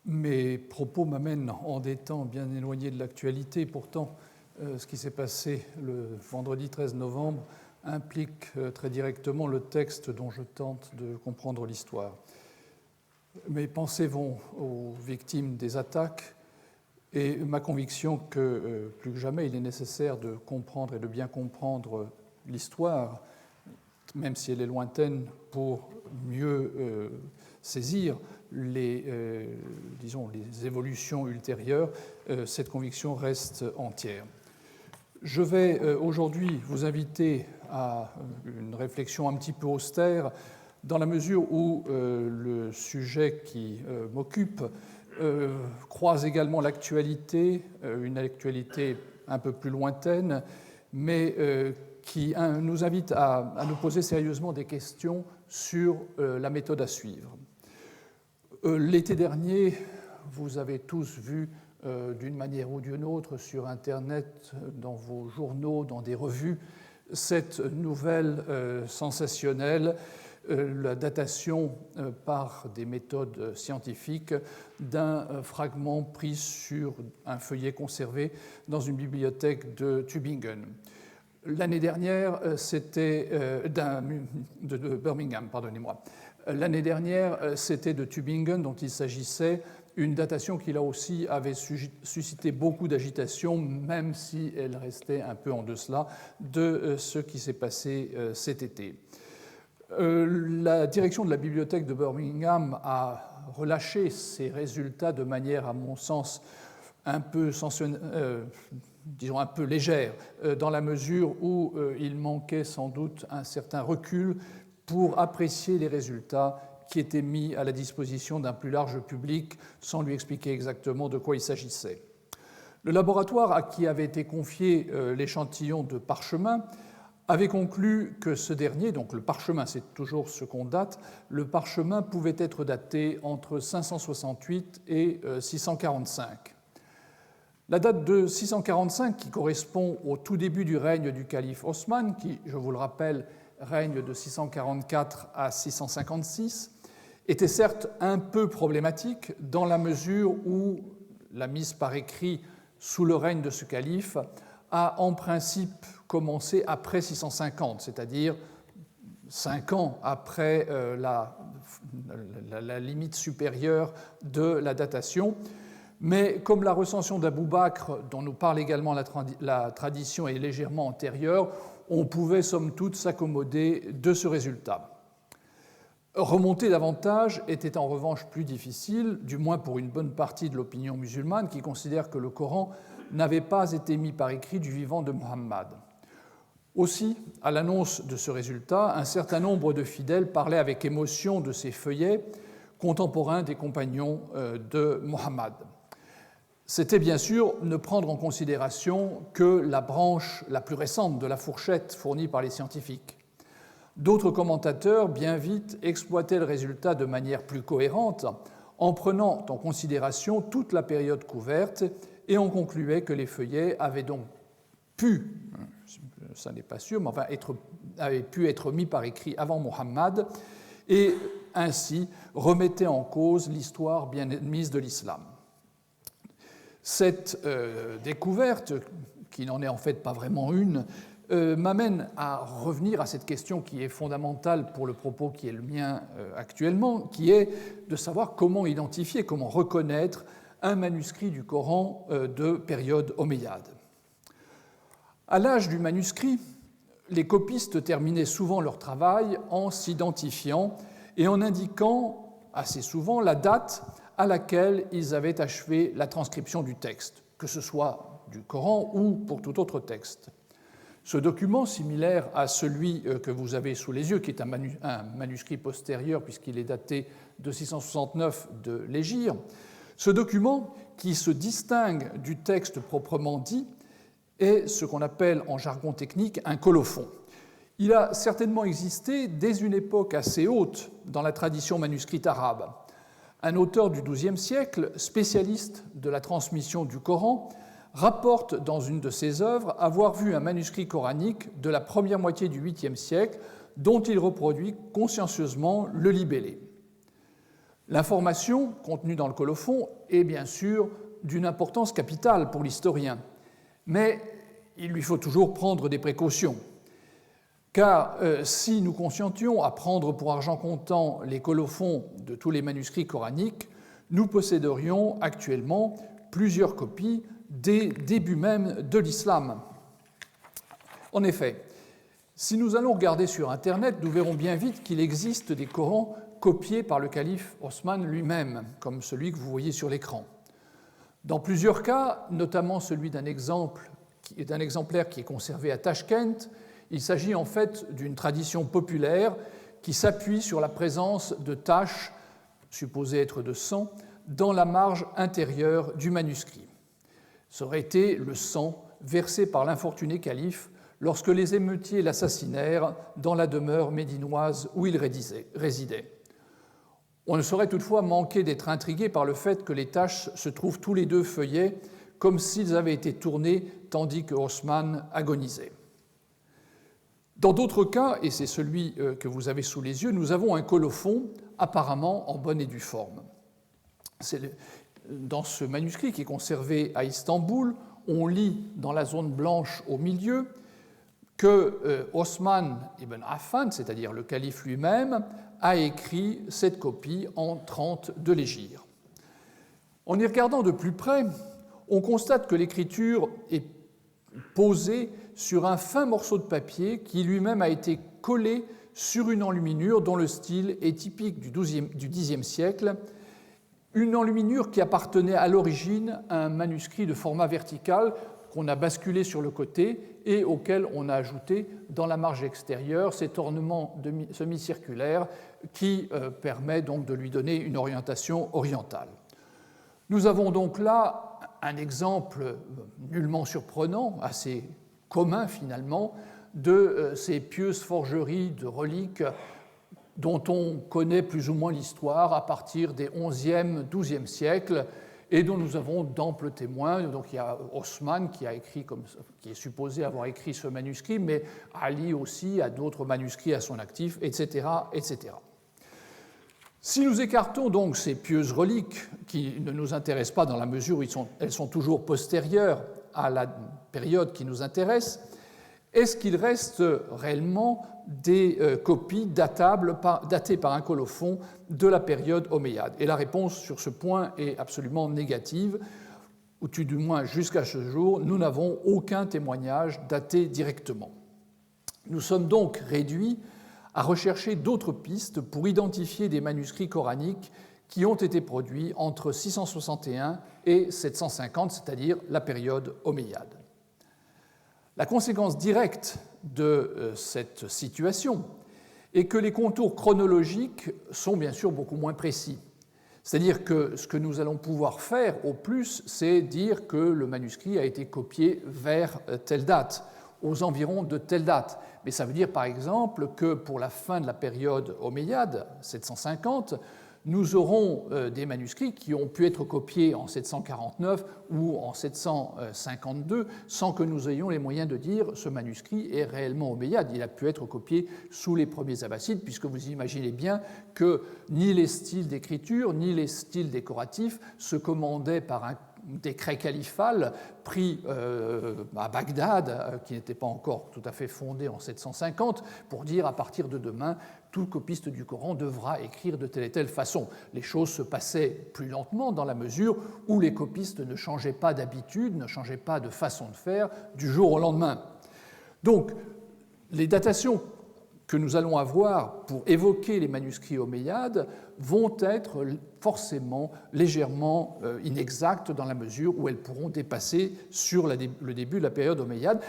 Mes propos m'amènent en des temps bien éloignés de l'actualité. Pourtant, ce qui s'est passé le vendredi 13 novembre implique très directement le texte dont je tente de comprendre l'histoire. Mes pensées vont aux victimes des attaques et ma conviction que plus que jamais il est nécessaire de comprendre et de bien comprendre l'histoire, même si elle est lointaine, pour mieux saisir les évolutions ultérieures. Cette conviction reste entière. Je vais aujourd'hui vous inviter à une réflexion un petit peu austère, dans la mesure où le sujet qui m'occupe croise également l'actualité, une actualité un peu plus lointaine, mais qui nous invite à nous poser sérieusement des questions sur la méthode à suivre. L'été dernier, vous avez tous vu d'une manière ou d'une autre sur Internet, dans vos journaux, dans des revues, cette nouvelle sensationnelle, la datation par des méthodes scientifiques d'un fragment pris sur un feuillet conservé dans une bibliothèque de Tübingen. L'année dernière, c'était de Birmingham, pardonnez-moi. L'année dernière, c'était de Tübingen dont il s'agissait, une datation qui là aussi avait suscité beaucoup d'agitation, même si elle restait un peu en deçà de ce qui s'est passé cet été. La direction de la bibliothèque de Birmingham a relâché ces résultats de manière, à mon sens, un peu légère, dans la mesure où il manquait sans doute un certain recul pour apprécier les résultats qui étaient mis à la disposition d'un plus large public sans lui expliquer exactement de quoi il s'agissait. Le laboratoire à qui avait été confié l'échantillon de parchemin avait conclu que ce dernier, donc le parchemin, c'est toujours ce qu'on date, le parchemin pouvait être daté entre 568 et 645. La date de 645, qui correspond au tout début du règne du calife Osman, qui, je vous le rappelle, règne de 644 à 656, était certes un peu problématique dans la mesure où la mise par écrit sous le règne de ce calife a en principe commencé après 650, c'est-à-dire 5 ans après la limite supérieure de la datation. Mais comme la recension d'Abou Bakr, dont nous parle également la tradition, est légèrement antérieure, on pouvait somme toute s'accommoder de ce résultat. Remonter davantage était en revanche plus difficile, du moins pour une bonne partie de l'opinion musulmane qui considère que le Coran n'avait pas été mis par écrit du vivant de Muhammad. Aussi, à l'annonce de ce résultat, un certain nombre de fidèles parlaient avec émotion de ces feuillets contemporains des compagnons de Muhammad. C'était bien sûr ne prendre en considération que la branche la plus récente de la fourchette fournie par les scientifiques. D'autres commentateurs, bien vite, exploitaient le résultat de manière plus cohérente en prenant en considération toute la période couverte et on concluait que les feuillets avaient donc pu, ça n'est pas sûr, mais enfin avaient pu être mis par écrit avant Muhammad et ainsi remettaient en cause l'histoire bien admise de l'islam. Cette découverte, qui n'en est en fait pas vraiment une, m'amène à revenir à cette question qui est fondamentale pour le propos qui est le mien actuellement, qui est de savoir comment identifier, comment reconnaître un manuscrit du Coran de période omeyyade. À l'âge du manuscrit, les copistes terminaient souvent leur travail en s'identifiant et en indiquant assez souvent la date à laquelle ils avaient achevé la transcription du texte, que ce soit du Coran ou pour tout autre texte. Ce document, similaire à celui que vous avez sous les yeux, qui est un manuscrit postérieur puisqu'il est daté de 669 de l'Hégire, ce document, qui se distingue du texte proprement dit, est ce qu'on appelle en jargon technique un colophon. Il a certainement existé dès une époque assez haute dans la tradition manuscrite arabe. Un auteur du XIIe siècle, spécialiste de la transmission du Coran, rapporte dans une de ses œuvres avoir vu un manuscrit coranique de la première moitié du VIIIe siècle dont il reproduit consciencieusement le libellé. L'information contenue dans le colophon est bien sûr d'une importance capitale pour l'historien, mais il lui faut toujours prendre des précautions. Car si nous consentions à prendre pour argent comptant les colophons de tous les manuscrits coraniques, nous posséderions actuellement plusieurs copies des débuts même de l'islam. En effet, si nous allons regarder sur Internet, nous verrons bien vite qu'il existe des Corans copiés par le calife Osman lui-même, comme celui que vous voyez sur l'écran. Dans plusieurs cas, notamment celui d'un exemplaire qui est conservé à Tachkent, il s'agit en fait d'une tradition populaire qui s'appuie sur la présence de taches, supposées être de sang, dans la marge intérieure du manuscrit. Ça aurait été le sang versé par l'infortuné calife lorsque les émeutiers l'assassinèrent dans la demeure médinoise où il résidait. On ne saurait toutefois manquer d'être intrigué par le fait que les taches se trouvent tous les deux feuillets comme s'ils avaient été tournés tandis que Osman agonisait. Dans d'autres cas, et c'est celui que vous avez sous les yeux, nous avons un colophon apparemment en bonne et due forme. Dans ce manuscrit qui est conservé à Istanbul, on lit dans la zone blanche au milieu que Osman ibn Affan, c'est-à-dire le calife lui-même, a écrit cette copie en 32 l'hégire. En y regardant de plus près, on constate que l'écriture est posée sur un fin morceau de papier qui lui-même a été collé sur une enluminure dont le style est typique du Xe siècle, une enluminure qui appartenait à l'origine à un manuscrit de format vertical qu'on a basculé sur le côté et auquel on a ajouté dans la marge extérieure cet ornement semi-circulaire qui permet donc de lui donner une orientation orientale. Nous avons donc là un exemple nullement surprenant, assez commun finalement, de ces pieuses forgeries de reliques dont on connaît plus ou moins l'histoire à partir des XIe, XIIe siècles et dont nous avons d'amples témoins. Donc il y a Osman qui est supposé avoir écrit ce manuscrit, mais Ali aussi a d'autres manuscrits à son actif, etc., etc. Si nous écartons donc ces pieuses reliques qui ne nous intéressent pas dans la mesure où elles sont toujours postérieures à la période qui nous intéresse, est-ce qu'il reste réellement des copies datées par un colophon de la période omeyyade? Et la réponse sur ce point est absolument négative, ou du moins jusqu'à ce jour, nous n'avons aucun témoignage daté directement. Nous sommes donc réduits à rechercher d'autres pistes pour identifier des manuscrits coraniques qui ont été produits entre 661 et 750, c'est-à-dire la période omeyyade. La conséquence directe de cette situation est que les contours chronologiques sont bien sûr beaucoup moins précis. C'est-à-dire que ce que nous allons pouvoir faire au plus, c'est dire que le manuscrit a été copié vers telle date, aux environs de telle date. Mais ça veut dire par exemple que pour la fin de la période omeyyade, 750, nous aurons des manuscrits qui ont pu être copiés en 749 ou en 752 sans que nous ayons les moyens de dire ce manuscrit est réellement omeyyade. Il a pu être copié sous les premiers abbassides, puisque vous imaginez bien que ni les styles d'écriture ni les styles décoratifs se commandaient par un décret califal pris à Bagdad, qui n'était pas encore tout à fait fondé en 750, pour dire à partir de demain, tout copiste du Coran devra écrire de telle et telle façon. Les choses se passaient plus lentement dans la mesure où les copistes ne changeaient pas d'habitude, ne changeaient pas de façon de faire du jour au lendemain. Donc, les datations que nous allons avoir pour évoquer les manuscrits omeyyades vont être forcément légèrement inexactes dans la mesure où elles pourront dépasser sur le début de la période omeyyade.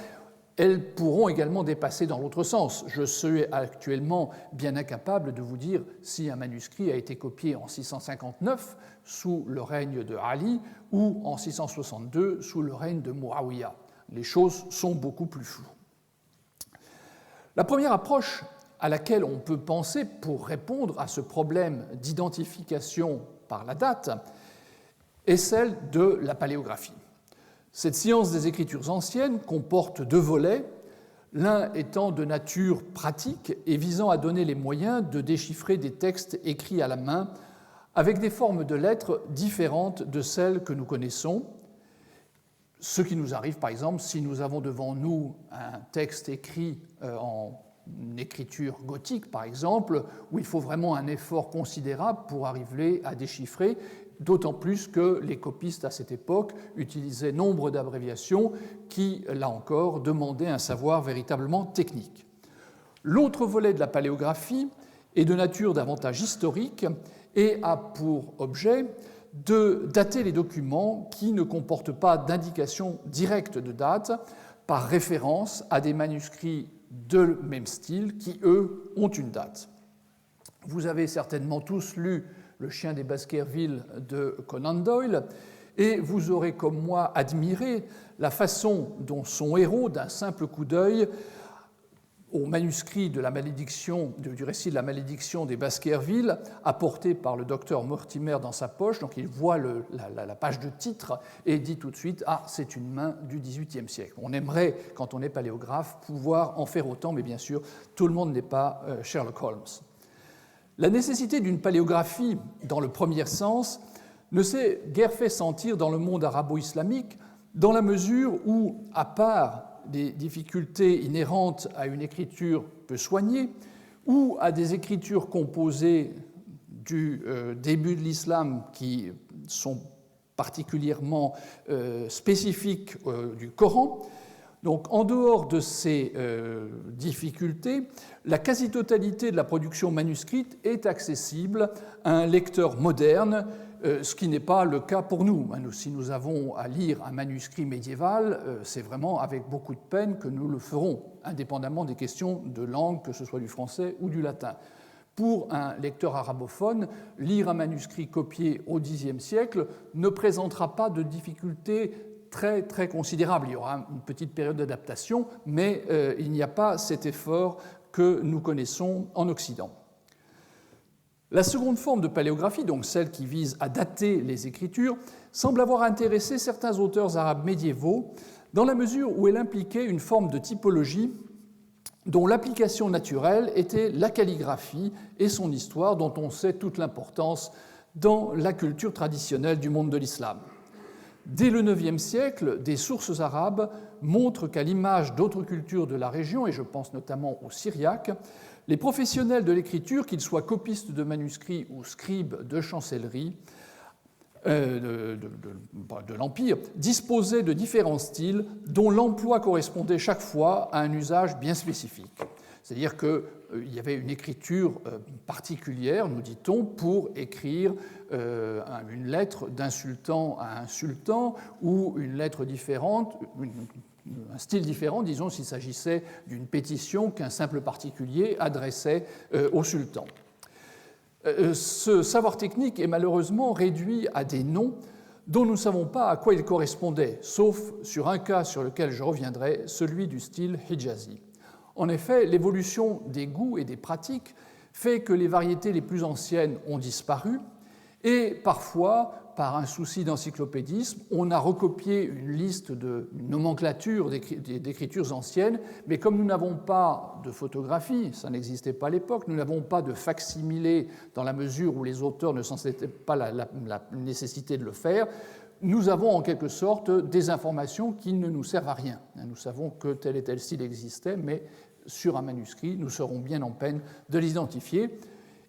Elles pourront également dépasser dans l'autre sens. Je suis actuellement bien incapable de vous dire si un manuscrit a été copié en 659 sous le règne de Ali ou en 662 sous le règne de Muawiyah. Les choses sont beaucoup plus floues. La première approche à laquelle on peut penser pour répondre à ce problème d'identification par la date est celle de la paléographie. Cette science des écritures anciennes comporte deux volets, l'un étant de nature pratique et visant à donner les moyens de déchiffrer des textes écrits à la main avec des formes de lettres différentes de celles que nous connaissons. Ce qui nous arrive, par exemple, si nous avons devant nous un texte écrit en écriture gothique, par exemple, où il faut vraiment un effort considérable pour arriver à déchiffrer, d'autant plus que les copistes à cette époque utilisaient nombre d'abréviations qui, là encore, demandaient un savoir véritablement technique. L'autre volet de la paléographie est de nature davantage historique et a pour objet de dater les documents qui ne comportent pas d'indication directe de date par référence à des manuscrits de même style qui, eux, ont une date. Vous avez certainement tous lu Le chien des Baskerville de Conan Doyle et vous aurez comme moi admiré la façon dont son héros, d'un simple coup d'œil, au manuscrit de la malédiction, du récit de la malédiction des Baskerville, apporté par le docteur Mortimer dans sa poche. Donc il voit la page de titre et dit tout de suite « Ah, c'est une main du XVIIIe siècle ». On aimerait, quand on est paléographe, pouvoir en faire autant, mais bien sûr, tout le monde n'est pas Sherlock Holmes. La nécessité d'une paléographie, dans le premier sens, ne s'est guère fait sentir dans le monde arabo-islamique, dans la mesure où, à part des difficultés inhérentes à une écriture peu soignée ou à des écritures composées du début de l'islam qui sont particulièrement spécifiques du Coran. Donc, en dehors de ces difficultés, la quasi-totalité de la production manuscrite est accessible à un lecteur moderne, ce qui n'est pas le cas pour nous. Si nous avons à lire un manuscrit médiéval, c'est vraiment avec beaucoup de peine que nous le ferons, indépendamment des questions de langue, que ce soit du français ou du latin. Pour un lecteur arabophone, lire un manuscrit copié au Xe siècle ne présentera pas de difficultés très, très considérables. Il y aura une petite période d'adaptation, mais il n'y a pas cet effort que nous connaissons en Occident. La seconde forme de paléographie, donc celle qui vise à dater les écritures, semble avoir intéressé certains auteurs arabes médiévaux dans la mesure où elle impliquait une forme de typologie dont l'application naturelle était la calligraphie et son histoire, dont on sait toute l'importance dans la culture traditionnelle du monde de l'islam. Dès le IXe siècle, des sources arabes montrent qu'à l'image d'autres cultures de la région, et je pense notamment aux Syriaques, les professionnels de l'écriture, qu'ils soient copistes de manuscrits ou scribes de chancellerie de l'Empire, disposaient de différents styles dont l'emploi correspondait chaque fois à un usage bien spécifique. C'est-à-dire qu'il y avait une écriture particulière, nous dit-on, pour écrire une lettre d'un sultan à un sultan ou une lettre différente, un style différent, disons, s'il s'agissait d'une pétition qu'un simple particulier adressait au sultan. Ce savoir technique est malheureusement réduit à des noms dont nous ne savons pas à quoi ils correspondaient, sauf sur un cas sur lequel je reviendrai, celui du style hijazi. En effet, l'évolution des goûts et des pratiques fait que les variétés les plus anciennes ont disparu et parfois, par un souci d'encyclopédisme, on a recopié une liste de nomenclature d'écritures anciennes, mais comme nous n'avons pas de photographie, ça n'existait pas à l'époque, nous n'avons pas de fac-similé dans la mesure où les auteurs ne sentaient pas la nécessité de le faire, nous avons en quelque sorte des informations qui ne nous servent à rien. Nous savons que tel et tel style existait, mais sur un manuscrit, nous serons bien en peine de l'identifier.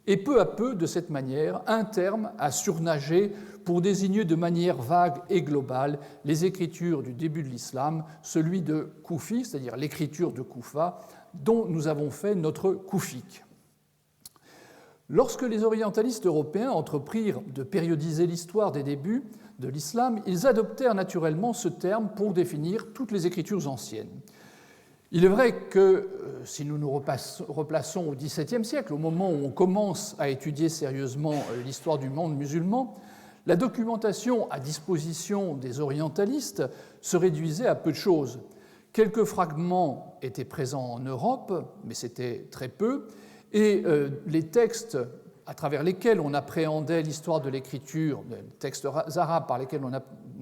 Et peu à peu, de cette manière, un terme a surnagé pour désigner de manière vague et globale les écritures du début de l'islam, celui de Koufi, c'est-à-dire l'écriture de Koufa, dont nous avons fait notre Koufik. Lorsque les orientalistes européens entreprirent de périodiser l'histoire des débuts de l'islam, ils adoptèrent naturellement ce terme pour définir toutes les écritures anciennes. Il est vrai que si nous nous replaçons au XVIIe siècle, au moment où on commence à étudier sérieusement l'histoire du monde musulman, la documentation à disposition des orientalistes se réduisait à peu de choses. Quelques fragments étaient présents en Europe, mais c'était très peu, et les textes à travers lesquels on appréhendait l'histoire de l'écriture, les textes arabes par lesquels on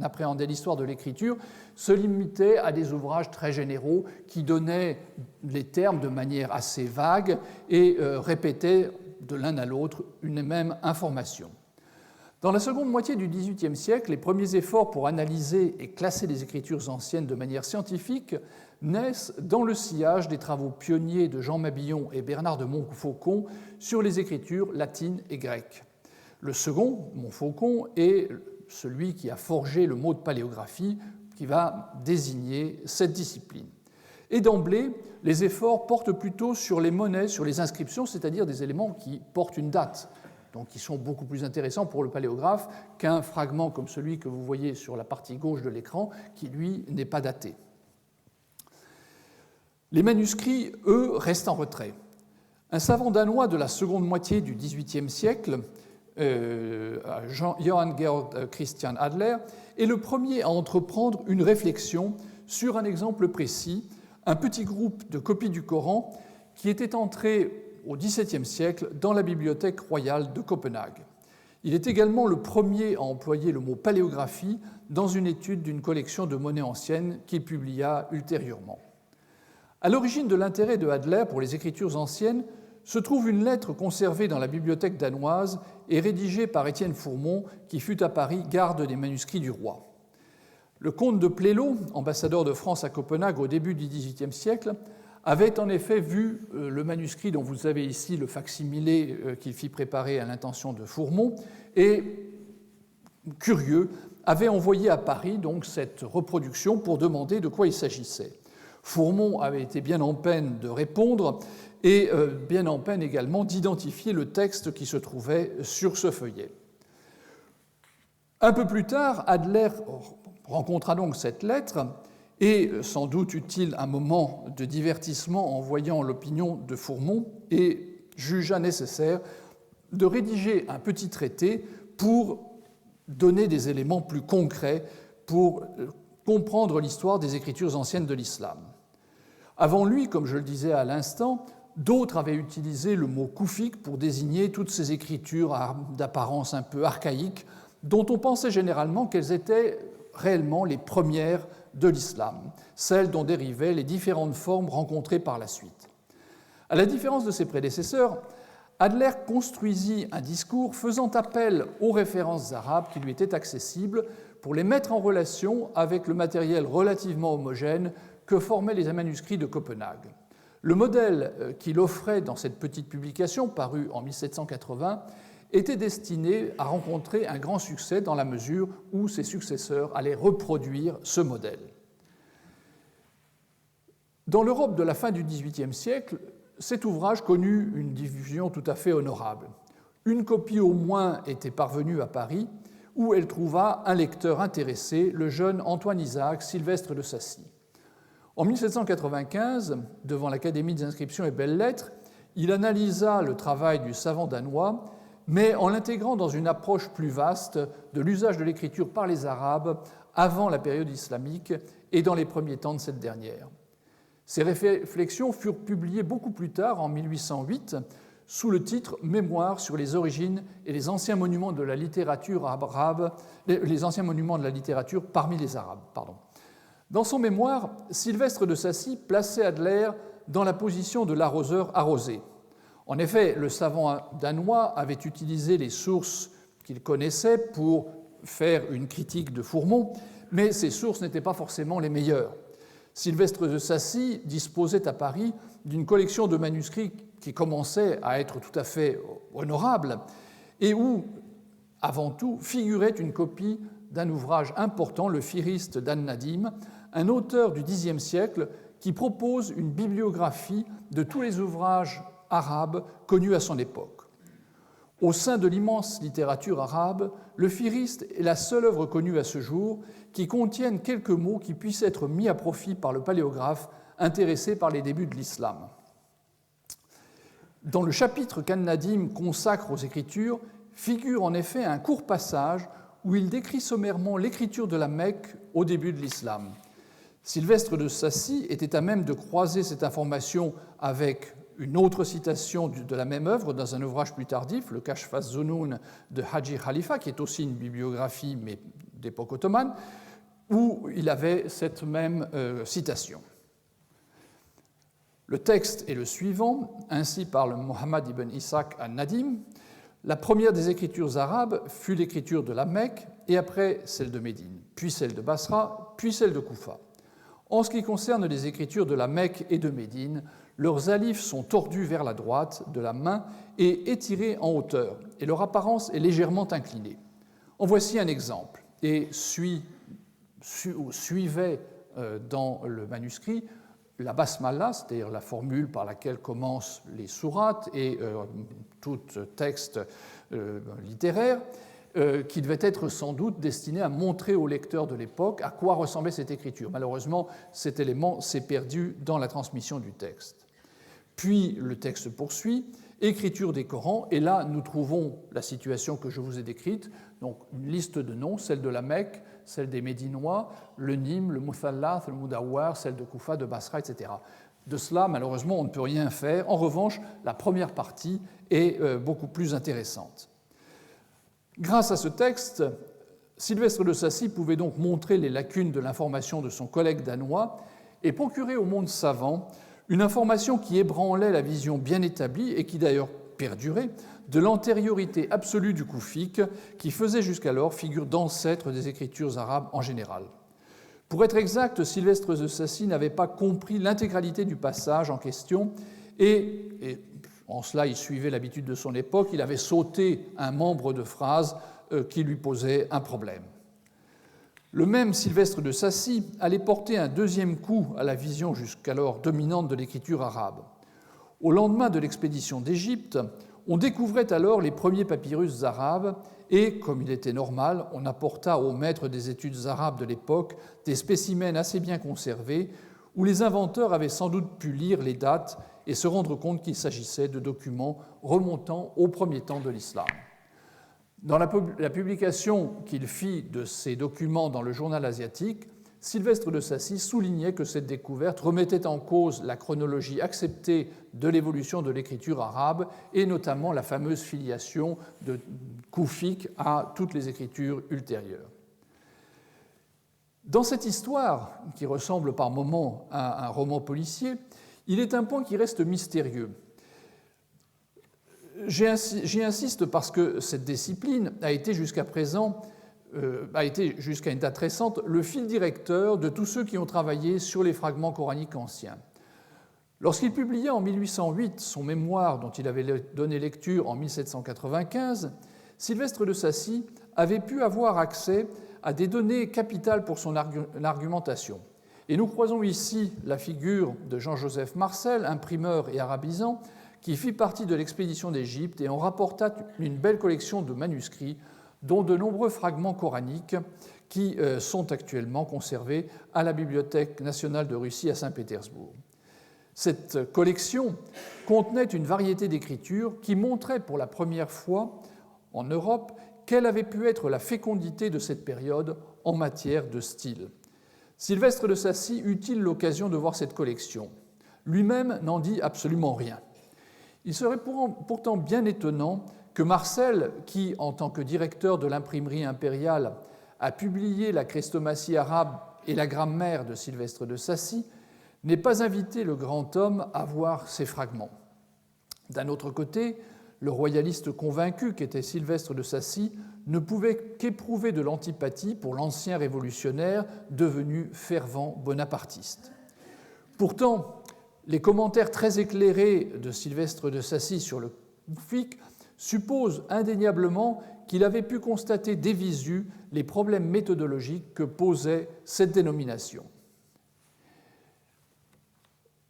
appréhendait l'histoire de l'écriture, se limitaient à des ouvrages très généraux qui donnaient les termes de manière assez vague et répétaient de l'un à l'autre une même information. Dans la seconde moitié du XVIIIe siècle, les premiers efforts pour analyser et classer les écritures anciennes de manière scientifique naissent dans le sillage des travaux pionniers de Jean Mabillon et Bernard de Montfaucon sur les écritures latines et grecques. Le second, Montfaucon, est celui qui a forgé le mot de paléographie qui va désigner cette discipline. Et d'emblée, les efforts portent plutôt sur les monnaies, sur les inscriptions, c'est-à-dire des éléments qui portent une date, donc qui sont beaucoup plus intéressants pour le paléographe qu'un fragment comme celui que vous voyez sur la partie gauche de l'écran, qui, lui, n'est pas daté. Les manuscrits, eux, restent en retrait. Un savant danois de la seconde moitié du XVIIIe siècle, Johann Georg Christian Adler, est le premier à entreprendre une réflexion sur un exemple précis, un petit groupe de copies du Coran qui était entré au XVIIe siècle dans la bibliothèque royale de Copenhague. Il est également le premier à employer le mot paléographie dans une étude d'une collection de monnaies anciennes qu'il publia ultérieurement. À l'origine de l'intérêt de Adler pour les écritures anciennes se trouve une lettre conservée dans la bibliothèque danoise et rédigée par Étienne Fourmont, qui fut à Paris garde des manuscrits du roi. Le comte de Plélo, ambassadeur de France à Copenhague au début du XVIIIe siècle, avait en effet vu le manuscrit dont vous avez ici le fac-similé qu'il fit préparer à l'intention de Fourmont et, curieux, avait envoyé à Paris donc cette reproduction pour demander de quoi il s'agissait. Fourmont avait été bien en peine de répondre et bien en peine également d'identifier le texte qui se trouvait sur ce feuillet. Un peu plus tard, Adler rencontra donc cette lettre et, sans doute eut-il un moment de divertissement en voyant l'opinion de Fourmont, et jugea nécessaire de rédiger un petit traité pour donner des éléments plus concrets pour comprendre l'histoire des écritures anciennes de l'islam. Avant lui, comme je le disais à l'instant, d'autres avaient utilisé le mot koufik pour désigner toutes ces écritures d'apparence un peu archaïque, dont on pensait généralement qu'elles étaient réellement les premières de l'islam, celles dont dérivaient les différentes formes rencontrées par la suite. À la différence de ses prédécesseurs, Adler construisit un discours faisant appel aux références arabes qui lui étaient accessibles pour les mettre en relation avec le matériel relativement homogène que formaient les manuscrits de Copenhague. Le modèle qu'il offrait dans cette petite publication, parue en 1780, était destiné à rencontrer un grand succès dans la mesure où ses successeurs allaient reproduire ce modèle. Dans l'Europe de la fin du XVIIIe siècle, cet ouvrage connut une diffusion tout à fait honorable. Une copie au moins était parvenue à Paris, où elle trouva un lecteur intéressé, le jeune Antoine Isaac Sylvestre de Sacy. En 1795, devant l'Académie des inscriptions et belles-lettres, il analysa le travail du savant danois, mais en l'intégrant dans une approche plus vaste de l'usage de l'écriture par les Arabes avant la période islamique et dans les premiers temps de cette dernière. Ces réflexions furent publiées beaucoup plus tard, en 1808, sous le titre « Mémoire sur les origines et les anciens monuments de la littérature arabe, les anciens monuments de la littérature parmi les Arabes ». Dans son mémoire, Sylvestre de Sacy plaçait Adler dans la position de l'arroseur arrosé. En effet, le savant danois avait utilisé les sources qu'il connaissait pour faire une critique de Fourmont, mais ces sources n'étaient pas forcément les meilleures. Sylvestre de Sacy disposait à Paris d'une collection de manuscrits qui commençait à être tout à fait honorable et où, avant tout, figurait une copie d'un ouvrage important, le Fihrist d'An-Nadim, un auteur du Xe siècle qui propose une bibliographie de tous les ouvrages arabes connus à son époque. Au sein de l'immense littérature arabe, le Fihrist est la seule œuvre connue à ce jour qui contienne quelques mots qui puissent être mis à profit par le paléographe intéressé par les débuts de l'islam. Dans le chapitre qu'An-Nadim consacre aux Écritures, figure en effet un court passage où il décrit sommairement l'écriture de la Mecque au début de l'islam. Sylvestre de Sacy était à même de croiser cette information avec une autre citation de la même œuvre dans un ouvrage plus tardif, le Kashf az-Zunun de Haji Khalifa, qui est aussi une bibliographie mais d'époque ottomane, où il avait cette même citation. Le texte est le suivant, ainsi parle Mohammed ibn Ishaq al-Nadim. La première des écritures arabes fut l'écriture de la Mecque, et après celle de Médine, puis celle de Basra, puis celle de Koufa. En ce qui concerne les écritures de la Mecque et de Médine, leurs alifs sont tordus vers la droite de la main et étirés en hauteur, et leur apparence est légèrement inclinée. En voici un exemple, et suivait dans le manuscrit la basmala, c'est-à-dire la formule par laquelle commencent les sourates et tout texte littéraire, qui devait être sans doute destiné à montrer aux lecteurs de l'époque à quoi ressemblait cette écriture. Malheureusement, cet élément s'est perdu dans la transmission du texte. Puis le texte poursuit, écriture des Corans, et là nous trouvons la situation que je vous ai décrite, donc une liste de noms, celle de la Mecque, celle des Médinois, le Nîmes, le Muthallath, le Mudawwar, celle de Koufa, de Basra, etc. De cela, malheureusement, on ne peut rien faire. En revanche, la première partie est beaucoup plus intéressante. Grâce à ce texte, Sylvestre de Sacy pouvait donc montrer les lacunes de l'information de son collègue danois et procurer au monde savant une information qui ébranlait la vision bien établie et qui d'ailleurs perdurait de l'antériorité absolue du koufique qui faisait jusqu'alors figure d'ancêtre des écritures arabes en général. Pour être exact, Sylvestre de Sacy n'avait pas compris l'intégralité du passage en question et en cela il suivait l'habitude de son époque, il avait sauté un membre de phrase qui lui posait un problème. Le même Sylvestre de Sacy allait porter un deuxième coup à la vision jusqu'alors dominante de l'écriture arabe. Au lendemain de l'expédition d'Égypte, on découvrait alors les premiers papyrus arabes et, comme il était normal, on apporta aux maîtres des études arabes de l'époque des spécimens assez bien conservés où les inventeurs avaient sans doute pu lire les dates et se rendre compte qu'il s'agissait de documents remontant aux premiers temps de l'islam. Dans la publication qu'il fit de ces documents dans le journal asiatique, Sylvestre de Sacy soulignait que cette découverte remettait en cause la chronologie acceptée de l'évolution de l'écriture arabe et notamment la fameuse filiation de koufique à toutes les écritures ultérieures. Dans cette histoire, qui ressemble par moments à un roman policier, il est un point qui reste mystérieux. J'y insiste parce que cette discipline a été jusqu'à présent, jusqu'à une date récente, le fil directeur de tous ceux qui ont travaillé sur les fragments coraniques anciens. Lorsqu'il publia en 1808 son mémoire dont il avait donné lecture en 1795, Sylvestre de Sacy avait pu avoir accès à des données capitales pour son argumentation. Et nous croisons ici la figure de Jean-Joseph Marcel, imprimeur et arabisant, qui fit partie de l'expédition d'Égypte et en rapporta une belle collection de manuscrits, dont de nombreux fragments coraniques qui sont actuellement conservés à la Bibliothèque nationale de Russie à Saint-Pétersbourg. Cette collection contenait une variété d'écritures qui montrait pour la première fois en Europe quelle avait pu être la fécondité de cette période en matière de style. Sylvestre de Sacy eut-il l'occasion de voir cette collection ? Lui-même n'en dit absolument rien. Il serait pourtant bien étonnant que Marcel, qui, en tant que directeur de l'imprimerie impériale, a publié la Chrestomatie arabe et la grammaire de Sylvestre de Sacy, n'ait pas invité le grand homme à voir ces fragments. D'un autre côté, le royaliste convaincu qu'était Sylvestre de Sacy ne pouvait qu'éprouver de l'antipathie pour l'ancien révolutionnaire devenu fervent bonapartiste. Pourtant, les commentaires très éclairés de Sylvestre de Sacy sur le koufique supposent indéniablement qu'il avait pu constater dès visu les problèmes méthodologiques que posait cette dénomination.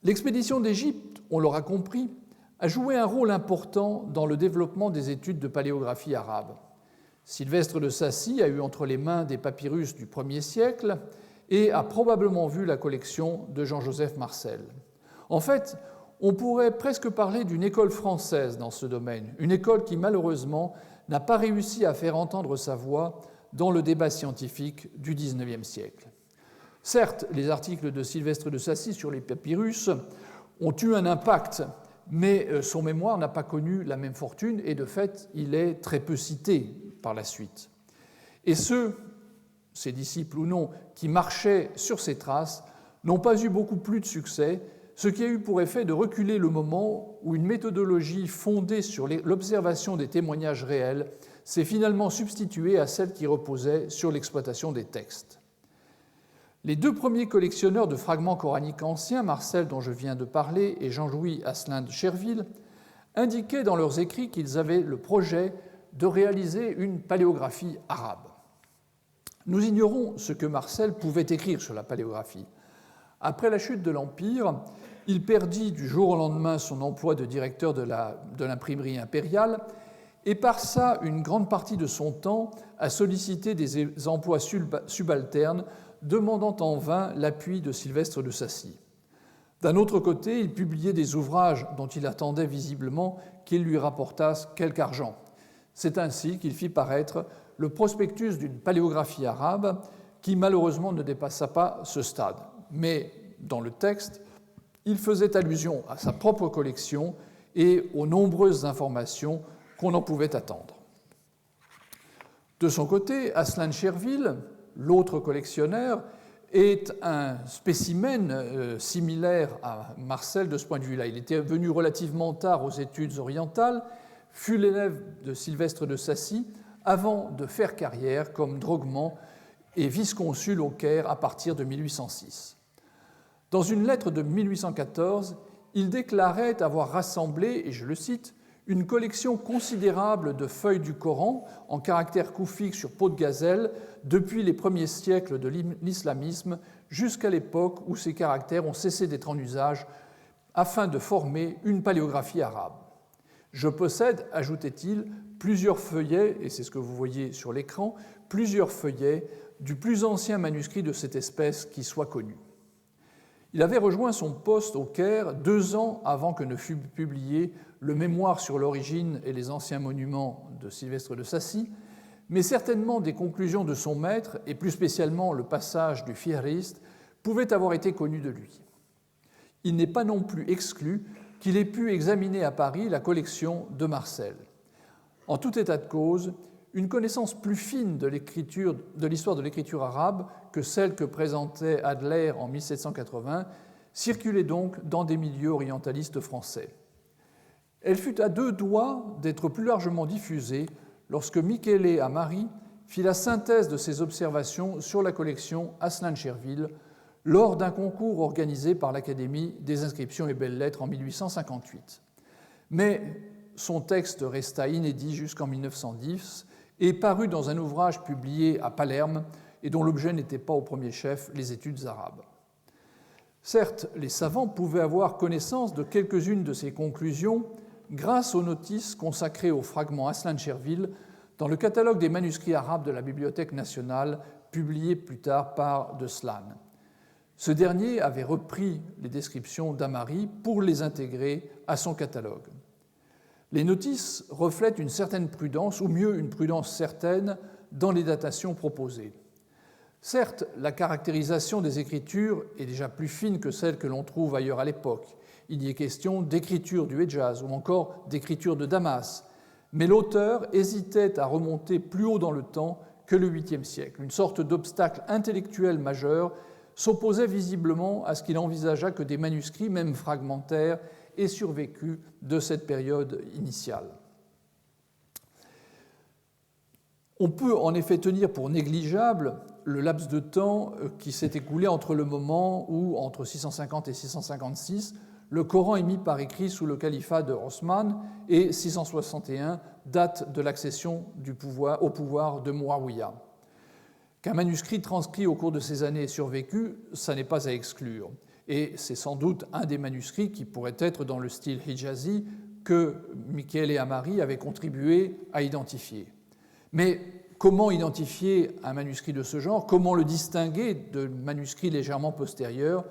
L'expédition d'Égypte, on l'aura compris, a joué un rôle important dans le développement des études de paléographie arabe. Sylvestre de Sacy a eu entre les mains des papyrus du 1er siècle et a probablement vu la collection de Jean-Joseph Marcel. En fait, on pourrait presque parler d'une école française dans ce domaine, une école qui malheureusement n'a pas réussi à faire entendre sa voix dans le débat scientifique du XIXe siècle. Certes, les articles de Sylvestre de Sacy sur les papyrus ont eu un impact, mais son mémoire n'a pas connu la même fortune et de fait, il est très peu cité par la suite. Et ceux, ses disciples ou non, qui marchaient sur ses traces n'ont pas eu beaucoup plus de succès, ce qui a eu pour effet de reculer le moment où une méthodologie fondée sur l'observation des témoignages réels s'est finalement substituée à celle qui reposait sur l'exploitation des textes. Les deux premiers collectionneurs de fragments coraniques anciens, Marcel dont je viens de parler et Jean-Louis Asselin de Cherville, indiquaient dans leurs écrits qu'ils avaient le projet de réaliser une paléographie arabe. Nous ignorons ce que Marcel pouvait écrire sur la paléographie. Après la chute de l'Empire, il perdit du jour au lendemain son emploi de directeur de l'imprimerie impériale et passa une grande partie de son temps à solliciter des emplois subalternes, demandant en vain l'appui de Sylvestre de Sacy. D'un autre côté, il publiait des ouvrages dont il attendait visiblement qu'ils lui rapportassent quelque argent. C'est ainsi qu'il fit paraître le prospectus d'une paléographie arabe qui malheureusement ne dépassa pas ce stade. Mais dans le texte, il faisait allusion à sa propre collection et aux nombreuses informations qu'on en pouvait attendre. De son côté, Asselin de Cherville, l'autre collectionneur, est un spécimen similaire à Marcel de ce point de vue-là. Il était venu relativement tard aux études orientales, fut l'élève de Sylvestre de Sacy, avant de faire carrière comme droguement et vice-consul au Caire à partir de 1806. Dans une lettre de 1814, il déclarait avoir rassemblé, et je le cite, une collection considérable de feuilles du Coran en caractères koufiques sur peau de gazelle depuis les premiers siècles de l'islamisme jusqu'à l'époque où ces caractères ont cessé d'être en usage afin de former une paléographie arabe. Je possède, ajoutait-il, plusieurs feuillets, et c'est ce que vous voyez sur l'écran, plusieurs feuillets du plus ancien manuscrit de cette espèce qui soit connu. Il avait rejoint son poste au Caire 2 ans avant que ne fût publié le mémoire sur l'origine et les anciens monuments de Sylvestre de Sacy, mais certainement des conclusions de son maître, et plus spécialement le passage du Fihrist, pouvaient avoir été connues de lui. Il n'est pas non plus exclu qu'il ait pu examiner à Paris la collection de Marcel. En tout état de cause, une connaissance plus fine de l'histoire de l'écriture arabe que celle que présentait Adler en 1780 circulait donc dans des milieux orientalistes français. Elle fut à 2 doigts d'être plus largement diffusée lorsque Michele Amari fit la synthèse de ses observations sur la collection Asselin de Cherville lors d'un concours organisé par l'Académie des inscriptions et belles-lettres en 1858. Mais son texte resta inédit jusqu'en 1910 et parut dans un ouvrage publié à Palerme et dont l'objet n'était pas au premier chef les études arabes. Certes, les savants pouvaient avoir connaissance de quelques-unes de ces conclusions grâce aux notices consacrées aux fragments Asselin de Cherville dans le catalogue des manuscrits arabes de la Bibliothèque nationale, publié plus tard par de Slaan. Ce dernier avait repris les descriptions d'Amari pour les intégrer à son catalogue. Les notices reflètent une certaine prudence, ou mieux une prudence certaine, dans les datations proposées. Certes, la caractérisation des écritures est déjà plus fine que celle que l'on trouve ailleurs à l'époque. Il y est question d'écriture du Hedjaz ou encore d'écriture de Damas, mais l'auteur hésitait à remonter plus haut dans le temps que le 8e siècle. Une sorte d'obstacle intellectuel majeur s'opposait visiblement à ce qu'il envisagea que des manuscrits, même fragmentaires, aient survécu de cette période initiale. On peut en effet tenir pour négligeable le laps de temps qui s'est écoulé entre le moment où, entre 650 et 656, le Coran est mis par écrit sous le califat de Osman et 661, date de l'accession au pouvoir de Muawiyah. Qu'un manuscrit transcrit au cours de ces années ait survécu, ça n'est pas à exclure. Et c'est sans doute un des manuscrits qui pourrait être dans le style hijazi que Michele Amari avait contribué à identifier. Mais comment identifier un manuscrit de ce genre? Comment le distinguer de manuscrits légèrement postérieurs?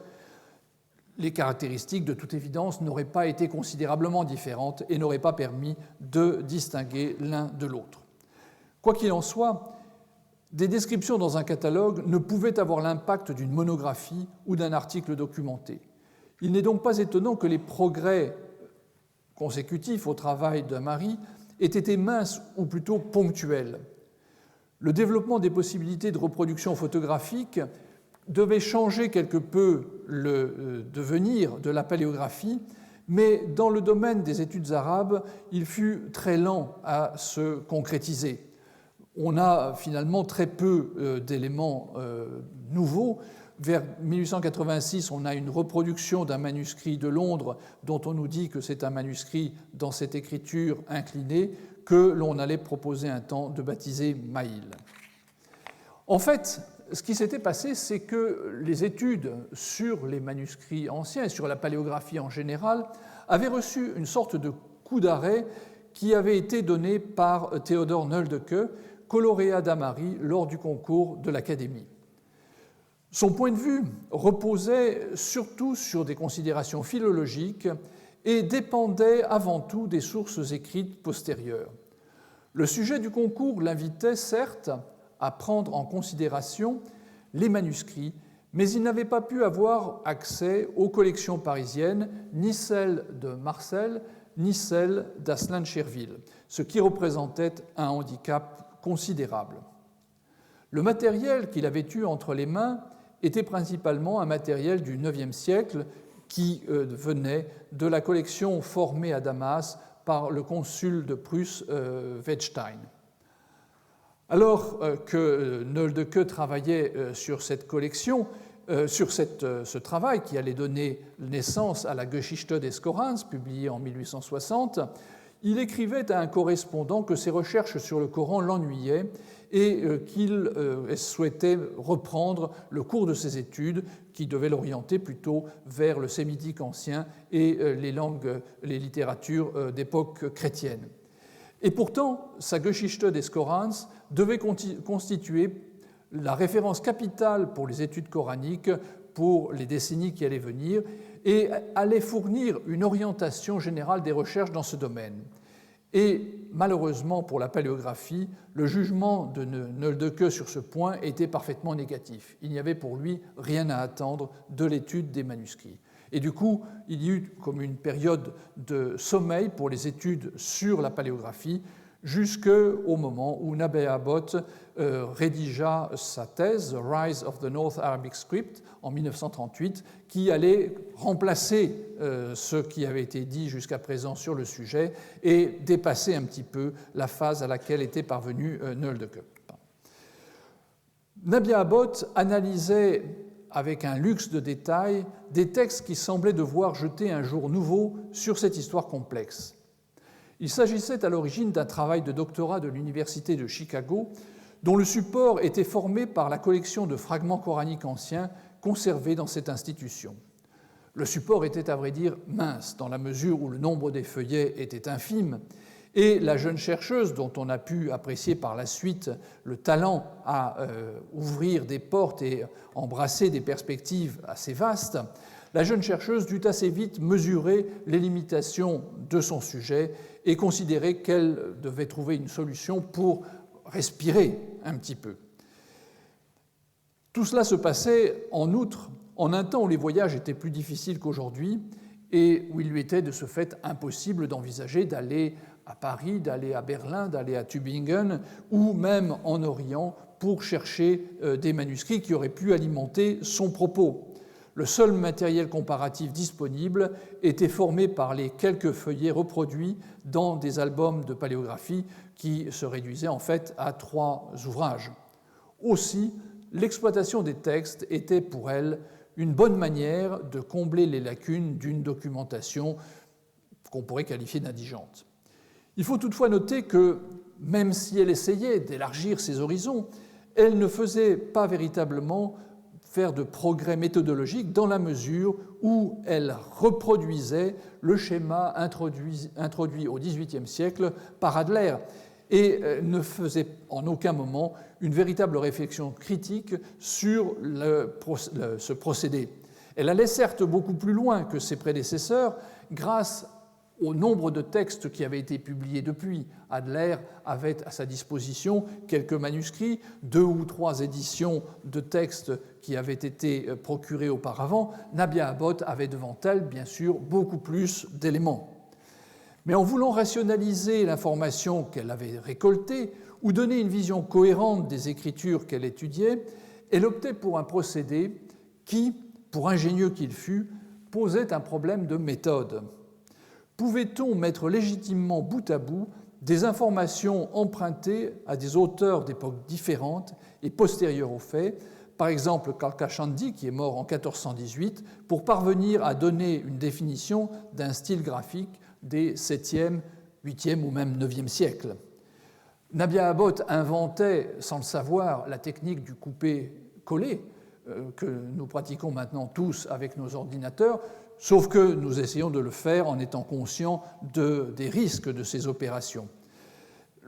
Les caractéristiques, de toute évidence, n'auraient pas été considérablement différentes et n'auraient pas permis de distinguer l'un de l'autre. Quoi qu'il en soit, des descriptions dans un catalogue ne pouvaient avoir l'impact d'une monographie ou d'un article documenté. Il n'est donc pas étonnant que les progrès consécutifs au travail d'Amari aient été minces ou plutôt ponctuels. Le développement des possibilités de reproduction photographique devait changer quelque peu le devenir de la paléographie, mais dans le domaine des études arabes, il fut très lent à se concrétiser. On a finalement très peu d'éléments nouveaux. Vers 1886, on a une reproduction d'un manuscrit de Londres dont on nous dit que c'est un manuscrit dans cette écriture inclinée que l'on allait proposer un temps de baptiser Maïl. En fait, ce qui s'était passé, c'est que les études sur les manuscrits anciens et sur la paléographie en général avaient reçu une sorte de coup d'arrêt qui avait été donné par Théodore Nöldeke, lauréat d'Amari lors du concours de l'Académie. Son point de vue reposait surtout sur des considérations philologiques et dépendait avant tout des sources écrites postérieures. Le sujet du concours l'invitait certes à prendre en considération les manuscrits, mais il n'avait pas pu avoir accès aux collections parisiennes, ni celles de Marcel, ni celles d'Asselin de Cherville, ce qui représentait un handicap considérable. Le matériel qu'il avait eu entre les mains était principalement un matériel du IXe siècle qui venait de la collection formée à Damas par le consul de Prusse Wettstein. Alors que Nöldeke travaillait sur cette collection, sur ce travail qui allait donner naissance à la Geschichte des Korans, publiée en 1860, il écrivait à un correspondant que ses recherches sur le Coran l'ennuyaient et qu'il souhaitait reprendre le cours de ses études qui devait l'orienter plutôt vers le sémitique ancien et les littératures d'époque chrétienne. Et pourtant, sa Geschichte des Korans devait constituer la référence capitale pour les études coraniques pour les décennies qui allaient venir et allait fournir une orientation générale des recherches dans ce domaine. Et malheureusement pour la paléographie, le jugement de Nöldeke sur ce point était parfaitement négatif. Il n'y avait pour lui rien à attendre de l'étude des manuscrits. Et du coup, il y eut comme une période de sommeil pour les études sur la paléographie jusqu'au moment où Nabeha-Bot rédigea sa thèse, The Rise of the North Arabic Script, en 1938, qui allait remplacer ce qui avait été dit jusqu'à présent sur le sujet et dépasser un petit peu la phase à laquelle était parvenu Nöldeke. Nabeha-Bot analysait avec un luxe de détails des textes qui semblaient devoir jeter un jour nouveau sur cette histoire complexe. Il s'agissait à l'origine d'un travail de doctorat de l'Université de Chicago dont le support était formé par la collection de fragments coraniques anciens conservés dans cette institution. Le support était à vrai dire mince dans la mesure où le nombre des feuillets était infime et la jeune chercheuse, dont on a pu apprécier par la suite le talent à ouvrir des portes et embrasser des perspectives assez vastes, la jeune chercheuse dut assez vite mesurer les limitations de son sujet et considérer qu'elle devait trouver une solution pour respirer un petit peu. Tout cela se passait, en outre, en un temps où les voyages étaient plus difficiles qu'aujourd'hui et où il lui était de ce fait impossible d'envisager d'aller à Paris, d'aller à Berlin, d'aller à Tübingen ou même en Orient pour chercher des manuscrits qui auraient pu alimenter son propos. Le seul matériel comparatif disponible était formé par les quelques feuillets reproduits dans des albums de paléographie qui se réduisaient en fait à 3 ouvrages. Aussi, l'exploitation des textes était pour elle une bonne manière de combler les lacunes d'une documentation qu'on pourrait qualifier d'indigente. Il faut toutefois noter que, même si elle essayait d'élargir ses horizons, elle ne faisait pas véritablement faire de progrès méthodologiques dans la mesure où elle reproduisait le schéma introduit au XVIIIe siècle par Adler et ne faisait en aucun moment une véritable réflexion critique sur ce procédé. Elle allait certes beaucoup plus loin que ses prédécesseurs grâce au nombre de textes qui avaient été publiés depuis. Adler avait à sa disposition quelques manuscrits, 2 ou 3 éditions de textes qui avaient été procurés auparavant. Nabeha-Bot avait devant elle, bien sûr, beaucoup plus d'éléments. Mais en voulant rationaliser l'information qu'elle avait récoltée ou donner une vision cohérente des écritures qu'elle étudiait, elle optait pour un procédé qui, pour ingénieux qu'il fût, posait un problème de méthode. Pouvait-on mettre légitimement bout à bout des informations empruntées à des auteurs d'époques différentes et postérieures aux faits, par exemple Karkashandi, qui est mort en 1418, pour parvenir à donner une définition d'un style graphique des 7e, 8e ou même 9e siècles. Nabiha-Abbott inventait, sans le savoir, la technique du coupé-collé que nous pratiquons maintenant tous avec nos ordinateurs, sauf que nous essayons de le faire en étant conscients des risques de ces opérations.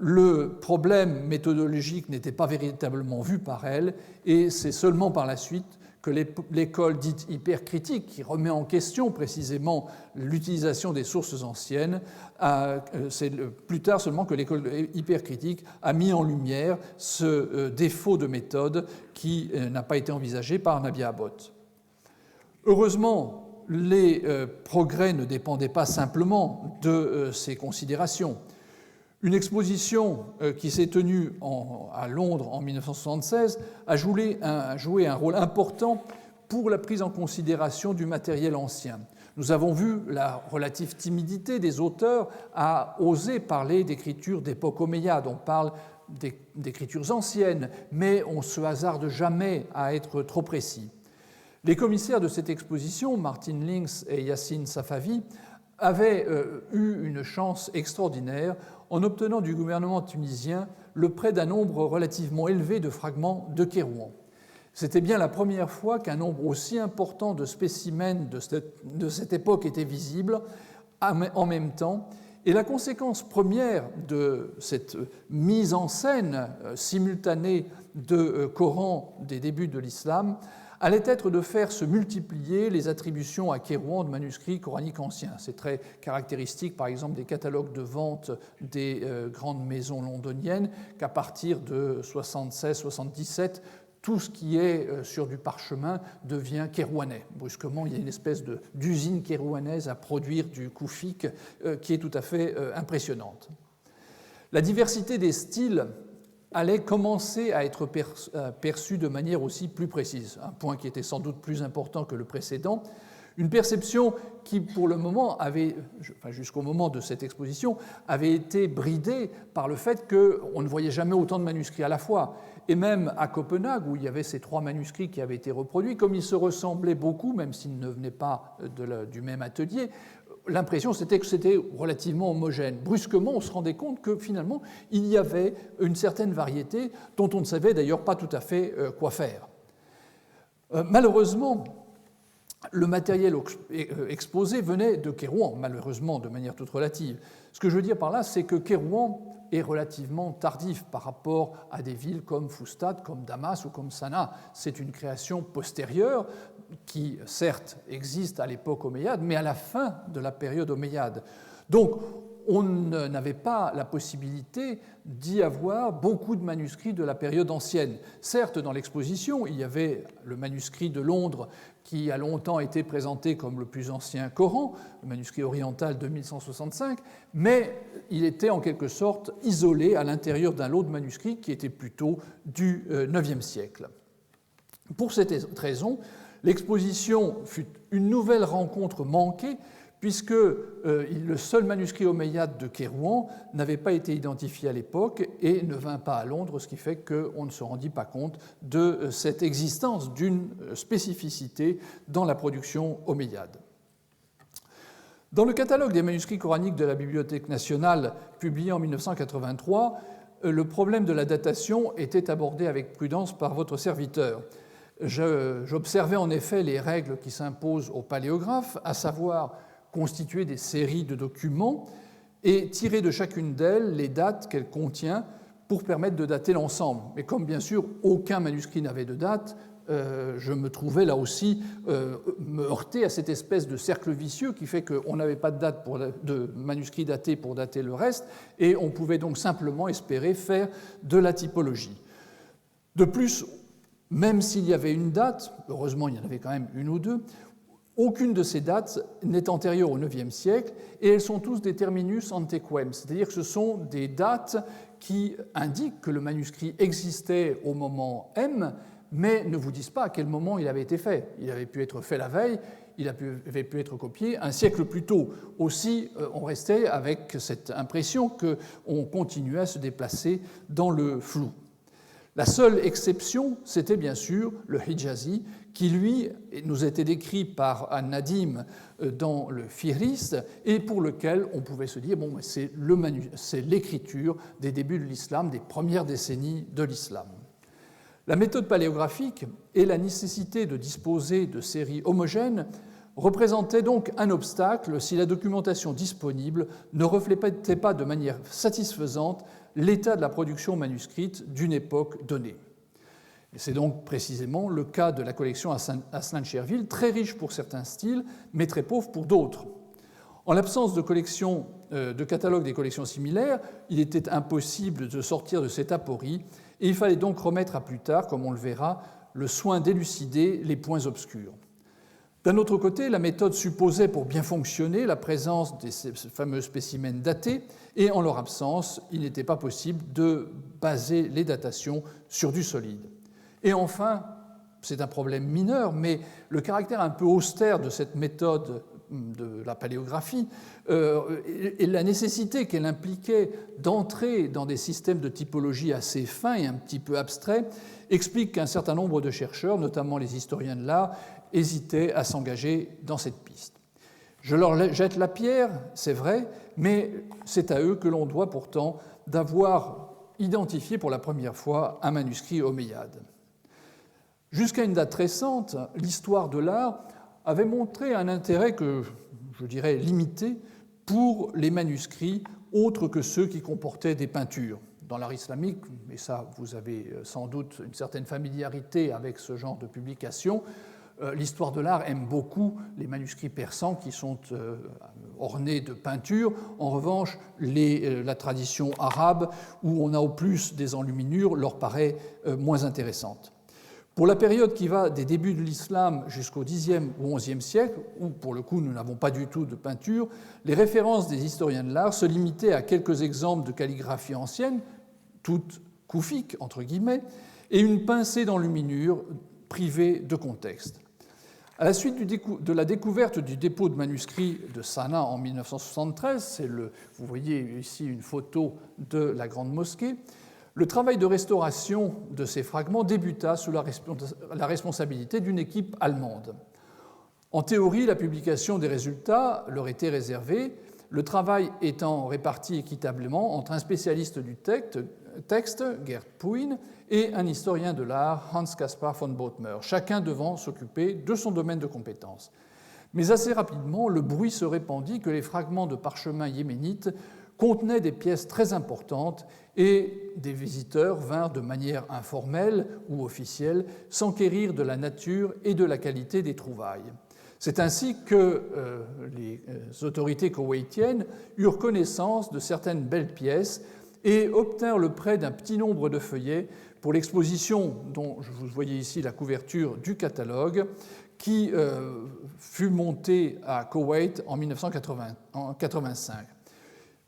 Le problème méthodologique n'était pas véritablement vu par elle, et c'est seulement par la suite que l'école dite hypercritique, qui remet en question précisément l'utilisation des sources anciennes, c'est plus tard seulement que l'école hypercritique a mis en lumière ce défaut de méthode qui n'a pas été envisagé par Nabiha-Abbott. Heureusement, les progrès ne dépendaient pas simplement de ces considérations. Une exposition qui s'est tenue à Londres en 1976 a joué un rôle important pour la prise en considération du matériel ancien. Nous avons vu la relative timidité des auteurs à oser parler d'écriture d'époque omeyyade. On parle d'écritures anciennes, mais on ne se hasarde jamais à être trop précis. Les commissaires de cette exposition, Martin Links et Yassine Safavi, avaient eu une chance extraordinaire en obtenant du gouvernement tunisien le prêt d'un nombre relativement élevé de fragments de Kérouan. C'était bien la première fois qu'un nombre aussi important de spécimens de cette époque était visible en même temps, et la conséquence première de cette mise en scène simultanée de Coran des débuts de l'islam allait être de faire se multiplier les attributions à Kérouan de manuscrits coraniques anciens. C'est très caractéristique, par exemple, des catalogues de vente des grandes maisons londoniennes, qu'à partir de 76-77, tout ce qui est sur du parchemin devient kérouanais. Brusquement, il y a une espèce d'usine kérouanaise à produire du koufik qui est tout à fait impressionnante. La diversité des styles allait commencer à être perçue de manière aussi plus précise, un point qui était sans doute plus important que le précédent, une perception qui, pour le moment, jusqu'au moment de cette exposition, avait été bridée par le fait qu'on ne voyait jamais autant de manuscrits à la fois. Et même à Copenhague, où il y avait ces 3 manuscrits qui avaient été reproduits, comme ils se ressemblaient beaucoup, même s'ils ne venaient pas du même atelier, l'impression c'était que c'était relativement homogène. Brusquement, on se rendait compte que finalement, il y avait une certaine variété dont on ne savait d'ailleurs pas tout à fait quoi faire. Malheureusement, le matériel exposé venait de Kérouan, malheureusement, de manière toute relative. Ce que je veux dire par là, c'est que Kérouan est relativement tardif par rapport à des villes comme Foustad, comme Damas ou comme Sanaa. C'est une création postérieure qui, certes, existe à l'époque omeyyade, mais à la fin de la période omeyyade. Donc, on n'avait pas la possibilité d'y avoir beaucoup de manuscrits de la période ancienne. Certes, dans l'exposition, il y avait le manuscrit de Londres qui a longtemps été présenté comme le plus ancien Coran, le manuscrit oriental de 1165, mais il était en quelque sorte isolé à l'intérieur d'un lot de manuscrits qui était plutôt du IXe siècle. Pour cette raison, l'exposition fut une nouvelle rencontre manquée, puisque le seul manuscrit omeyyade de Kérouan n'avait pas été identifié à l'époque et ne vint pas à Londres, ce qui fait qu'on ne se rendit pas compte de cette existence d'une spécificité dans la production omeyyade. Dans le catalogue des manuscrits coraniques de la Bibliothèque nationale, publié en 1983, le problème de la datation était abordé avec prudence par votre serviteur. J'observais en effet les règles qui s'imposent aux paléographes, à savoir constituer des séries de documents et tirer de chacune d'elles les dates qu'elle contient pour permettre de dater l'ensemble. Mais comme bien sûr aucun manuscrit n'avait de date, je me trouvais là aussi me heurter à cette espèce de cercle vicieux qui fait qu'on n'avait pas de date de manuscrit daté pour dater le reste, et on pouvait donc simplement espérer faire de la typologie. De plus, même s'il y avait une date, heureusement il y en avait quand même une ou deux, aucune de ces dates n'est antérieure au IXe siècle et elles sont tous des terminus antequem, c'est-à-dire que ce sont des dates qui indiquent que le manuscrit existait au moment M, mais ne vous disent pas à quel moment il avait été fait. Il avait pu être fait la veille, avait pu être copié un siècle plus tôt. Aussi, on restait avec cette impression qu'on continuait à se déplacer dans le flou. La seule exception, c'était bien sûr le Hijazi, qui, lui, nous était décrit par An-Nadim dans le Fihrist, et pour lequel on pouvait se dire bon, c'est l'écriture des débuts de l'islam, des premières décennies de l'islam. La méthode paléographique et la nécessité de disposer de séries homogènes représentaient donc un obstacle si la documentation disponible ne reflétait pas de manière satisfaisante l'état de la production manuscrite d'une époque donnée. C'est donc précisément le cas de la collection Aslan-Chervil, très riche pour certains styles, mais très pauvre pour d'autres. En l'absence de catalogue des collections similaires, il était impossible de sortir de cette aporie, et il fallait donc remettre à plus tard, comme on le verra, le soin d'élucider les points obscurs. D'un autre côté, la méthode supposait pour bien fonctionner la présence de ces fameux spécimens datés, et en leur absence, il n'était pas possible de baser les datations sur du solide. Et enfin, c'est un problème mineur, mais le caractère un peu austère de cette méthode de la paléographie et la nécessité qu'elle impliquait d'entrer dans des systèmes de typologie assez fins et un petit peu abstraits explique qu'un certain nombre de chercheurs, notamment les historiens de l'art, hésitaient à s'engager dans cette piste. Je leur jette la pierre, c'est vrai, mais c'est à eux que l'on doit pourtant d'avoir identifié pour la première fois un manuscrit omeyyade. Jusqu'à une date récente, l'histoire de l'art avait montré un intérêt que je dirais limité pour les manuscrits autres que ceux qui comportaient des peintures. Dans l'art islamique, et ça vous avez sans doute une certaine familiarité avec ce genre de publication, l'histoire de l'art aime beaucoup les manuscrits persans qui sont ornés de peintures. En revanche, la tradition arabe, où on a au plus des enluminures, leur paraît moins intéressante. Pour la période qui va des débuts de l'islam jusqu'au Xe ou XIe siècle, où pour le coup nous n'avons pas du tout de peinture, les références des historiens de l'art se limitaient à quelques exemples de calligraphie ancienne, toutes koufiques entre guillemets, et une pincée d'enluminure privée de contexte. À la suite de la découverte du dépôt de manuscrits de Sanaa en 1973, vous voyez ici une photo de la Grande Mosquée, le travail de restauration de ces fragments débuta sous la responsabilité d'une équipe allemande. En théorie, la publication des résultats leur était réservée, le travail étant réparti équitablement entre un spécialiste du texte, Gerd Puin, et un historien de l'art, Hans Caspar von Bothmer, chacun devant s'occuper de son domaine de compétences. Mais assez rapidement, le bruit se répandit que les fragments de parchemin yéménites contenaient des pièces très importantes et des visiteurs vinrent de manière informelle ou officielle s'enquérir de la nature et de la qualité des trouvailles. C'est ainsi que les autorités koweïtiennes eurent connaissance de certaines belles pièces et obtinrent le prêt d'un petit nombre de feuillets pour l'exposition dont vous voyez ici la couverture du catalogue qui fut montée à Koweït en 1985.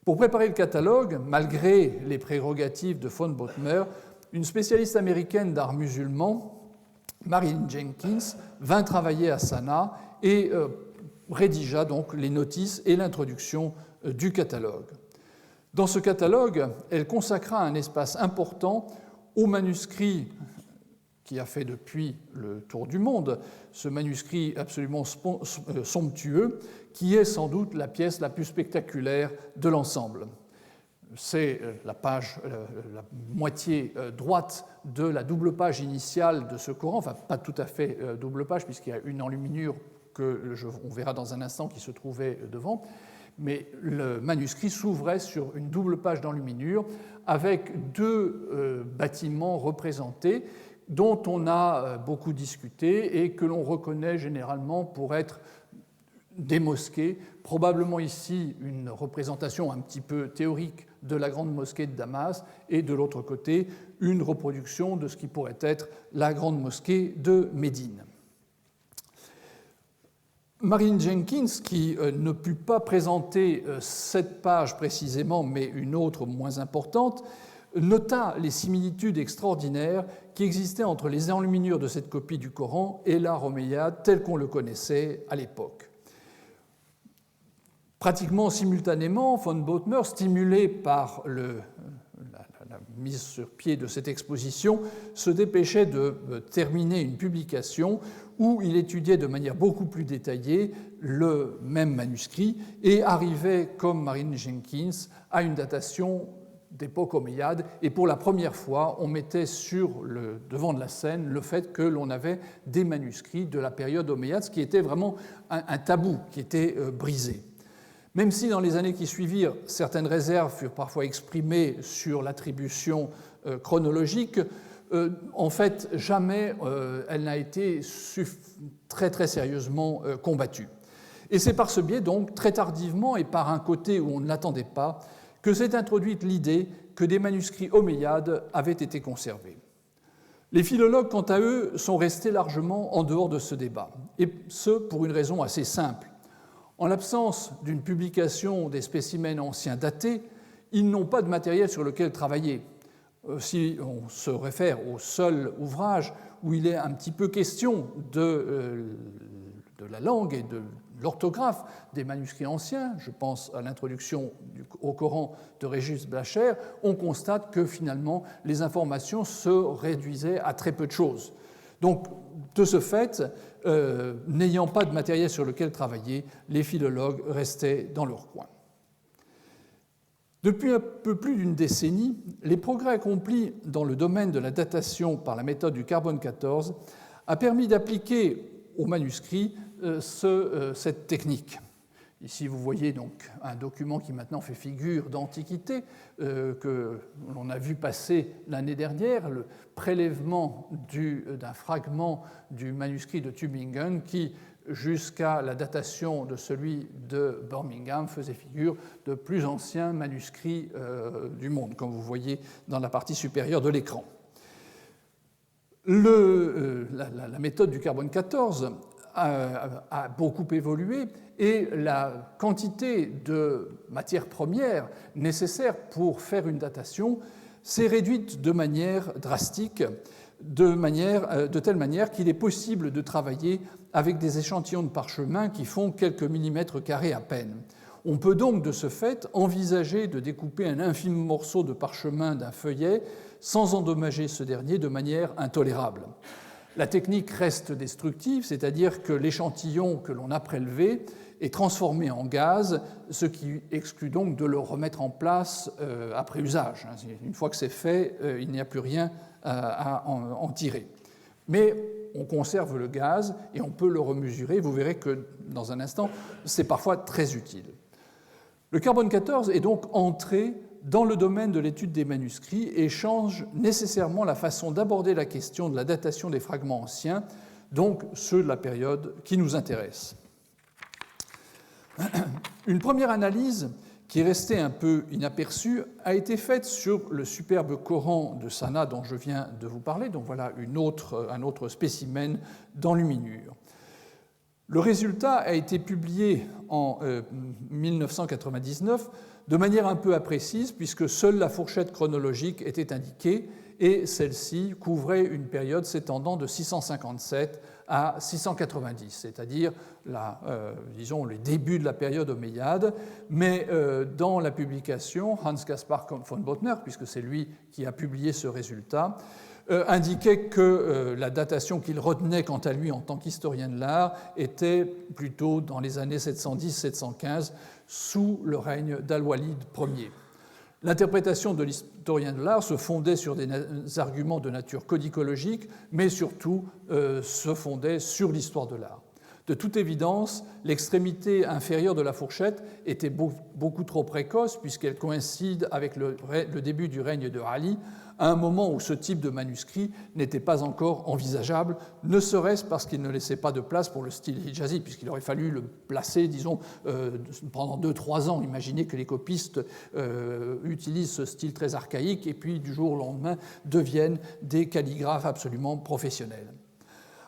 Pour préparer le catalogue, malgré les prérogatives de von Bothmer, une spécialiste américaine d'art musulman, Marilyn Jenkins, vint travailler à Sanaa et rédigea donc les notices et l'introduction du catalogue. Dans ce catalogue, elle consacra un espace important au manuscrit qui a fait depuis le tour du monde, ce manuscrit absolument somptueux, qui est sans doute la pièce la plus spectaculaire de l'ensemble. C'est la moitié droite de la double page initiale de ce Coran, enfin pas tout à fait double page puisqu'il y a une enluminure on verra dans un instant qui se trouvait devant, mais le manuscrit s'ouvrait sur une double page d'enluminure avec deux bâtiments représentés dont on a beaucoup discuté et que l'on reconnaît généralement pour être des mosquées, probablement ici une représentation un petit peu théorique de la grande mosquée de Damas et de l'autre côté une reproduction de ce qui pourrait être la grande mosquée de Médine. Marilyn Jenkins, qui ne put pas présenter cette page précisément, mais une autre moins importante, nota les similitudes extraordinaires qui existaient entre les enluminures de cette copie du Coran et l'art omeyyade tel qu'on le connaissait à l'époque. Pratiquement simultanément, von Bothmer, stimulé par la mise sur pied de cette exposition, se dépêchait de terminer une publication où il étudiait de manière beaucoup plus détaillée le même manuscrit et arrivait, comme Marine Jenkins, à une datation d'époque omeyyade. Et pour la première fois, on mettait sur le devant de la scène le fait que l'on avait des manuscrits de la période omeyyade, ce qui était vraiment un tabou qui était brisé. Même si dans les années qui suivirent, certaines réserves furent parfois exprimées sur l'attribution chronologique, en fait, jamais elle n'a été très sérieusement combattue. Et c'est par ce biais, donc, très tardivement et par un côté où on ne l'attendait pas, que s'est introduite l'idée que des manuscrits omeyyades avaient été conservés. Les philologues, quant à eux, sont restés largement en dehors de ce débat, et ce pour une raison assez simple. En l'absence d'une publication des spécimens anciens datés, ils n'ont pas de matériel sur lequel travailler. Si on se réfère au seul ouvrage où il est un petit peu question de la langue et de l'orthographe des manuscrits anciens, je pense à l'introduction au Coran de Régis Blacher, on constate que finalement les informations se réduisaient à très peu de choses. Donc, de ce fait, n'ayant pas de matériel sur lequel travailler, les philologues restaient dans leur coin. Depuis un peu plus d'une décennie, les progrès accomplis dans le domaine de la datation par la méthode du carbone 14 a permis d'appliquer aux manuscrits cette technique. Ici, vous voyez donc un document qui maintenant fait figure d'antiquité que l'on a vu passer l'année dernière, le prélèvement d'un fragment du manuscrit de Tübingen qui, jusqu'à la datation de celui de Birmingham, faisait figure de plus anciens manuscrits du monde, comme vous voyez dans la partie supérieure de l'écran. La méthode du carbone 14 a beaucoup évolué et la quantité de matières premières nécessaires pour faire une datation s'est réduite de manière drastique, de telle manière qu'il est possible de travailler avec des échantillons de parchemin qui font quelques millimètres carrés à peine. On peut donc, de ce fait, envisager de découper un infime morceau de parchemin d'un feuillet sans endommager ce dernier de manière intolérable. La technique reste destructive, c'est-à-dire que l'échantillon que l'on a prélevé est transformé en gaz, ce qui exclut donc de le remettre en place après usage. Une fois que c'est fait, il n'y a plus rien à en tirer. Mais on conserve le gaz et on peut le remesurer. Vous verrez que dans un instant, c'est parfois très utile. Le carbone 14 est donc entré dans le domaine de l'étude des manuscrits et change nécessairement la façon d'aborder la question de la datation des fragments anciens, donc ceux de la période qui nous intéresse. Une première analyse, qui est restée un peu inaperçue, a été faite sur le superbe Coran de Sanaa dont je viens de vous parler, donc voilà un autre spécimen d'enluminure. Le résultat a été publié en 1999 de manière un peu imprécise, puisque seule la fourchette chronologique était indiquée, et celle-ci couvrait une période s'étendant de 657 à 690, c'est-à-dire disons, les débuts de la période omeyyade, mais dans la publication, Hans Caspar von Bothmer, puisque c'est lui qui a publié ce résultat, indiquait que la datation qu'il retenait quant à lui en tant qu'historien de l'art était plutôt dans les années 710-715, sous le règne d'Al-Walid Ier. L'interprétation de l'historien de l'art se fondait sur des arguments de nature codicologique, mais surtout se fondait sur l'histoire de l'art. De toute évidence, l'extrémité inférieure de la fourchette était beaucoup trop précoce, puisqu'elle coïncide avec le début du règne de Ali, à un moment où ce type de manuscrit n'était pas encore envisageable, ne serait-ce parce qu'il ne laissait pas de place pour le style hijazi, puisqu'il aurait fallu le placer, disons, pendant 2-3 ans. Imaginez que les copistes utilisent ce style très archaïque et puis du jour au lendemain deviennent des calligraphes absolument professionnels.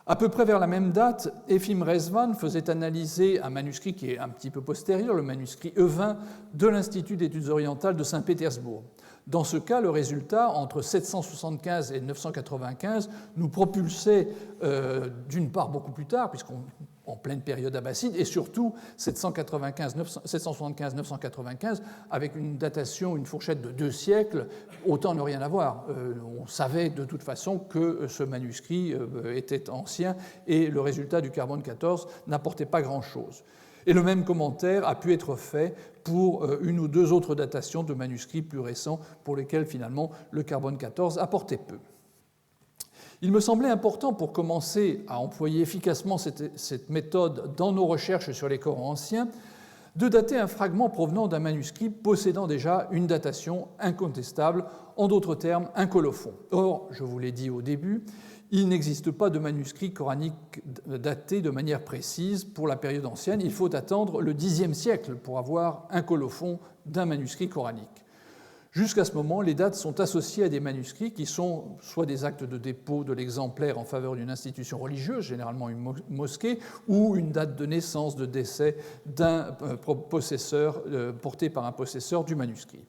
À peu près vers la même date, Efim Rezvan faisait analyser un manuscrit qui est un petit peu postérieur, le manuscrit E20 de l'Institut d'études orientales de Saint-Pétersbourg. Dans ce cas, le résultat, entre 775 et 995, nous propulsait d'une part beaucoup plus tard, puisqu'en pleine période abbasside, et surtout 775-995, avec une datation, une fourchette de 2 siècles, autant ne rien avoir. On savait de toute façon que ce manuscrit était ancien et le résultat du carbone 14 n'apportait pas grand-chose. Et le même commentaire a pu être fait pour une ou deux autres datations de manuscrits plus récents pour lesquels finalement le carbone 14 apportait peu. Il me semblait important pour commencer à employer efficacement cette méthode dans nos recherches sur les Corans anciens de dater un fragment provenant d'un manuscrit possédant déjà une datation incontestable, en d'autres termes un colophon. Or, je vous l'ai dit au début, il n'existe pas de manuscrit coranique daté de manière précise pour la période ancienne. Il faut attendre le Xe siècle pour avoir un colophon d'un manuscrit coranique. Jusqu'à ce moment, les dates sont associées à des manuscrits qui sont soit des actes de dépôt de l'exemplaire en faveur d'une institution religieuse, généralement une mosquée, ou une date de naissance, de décès d'un possesseur, porté par un possesseur du manuscrit.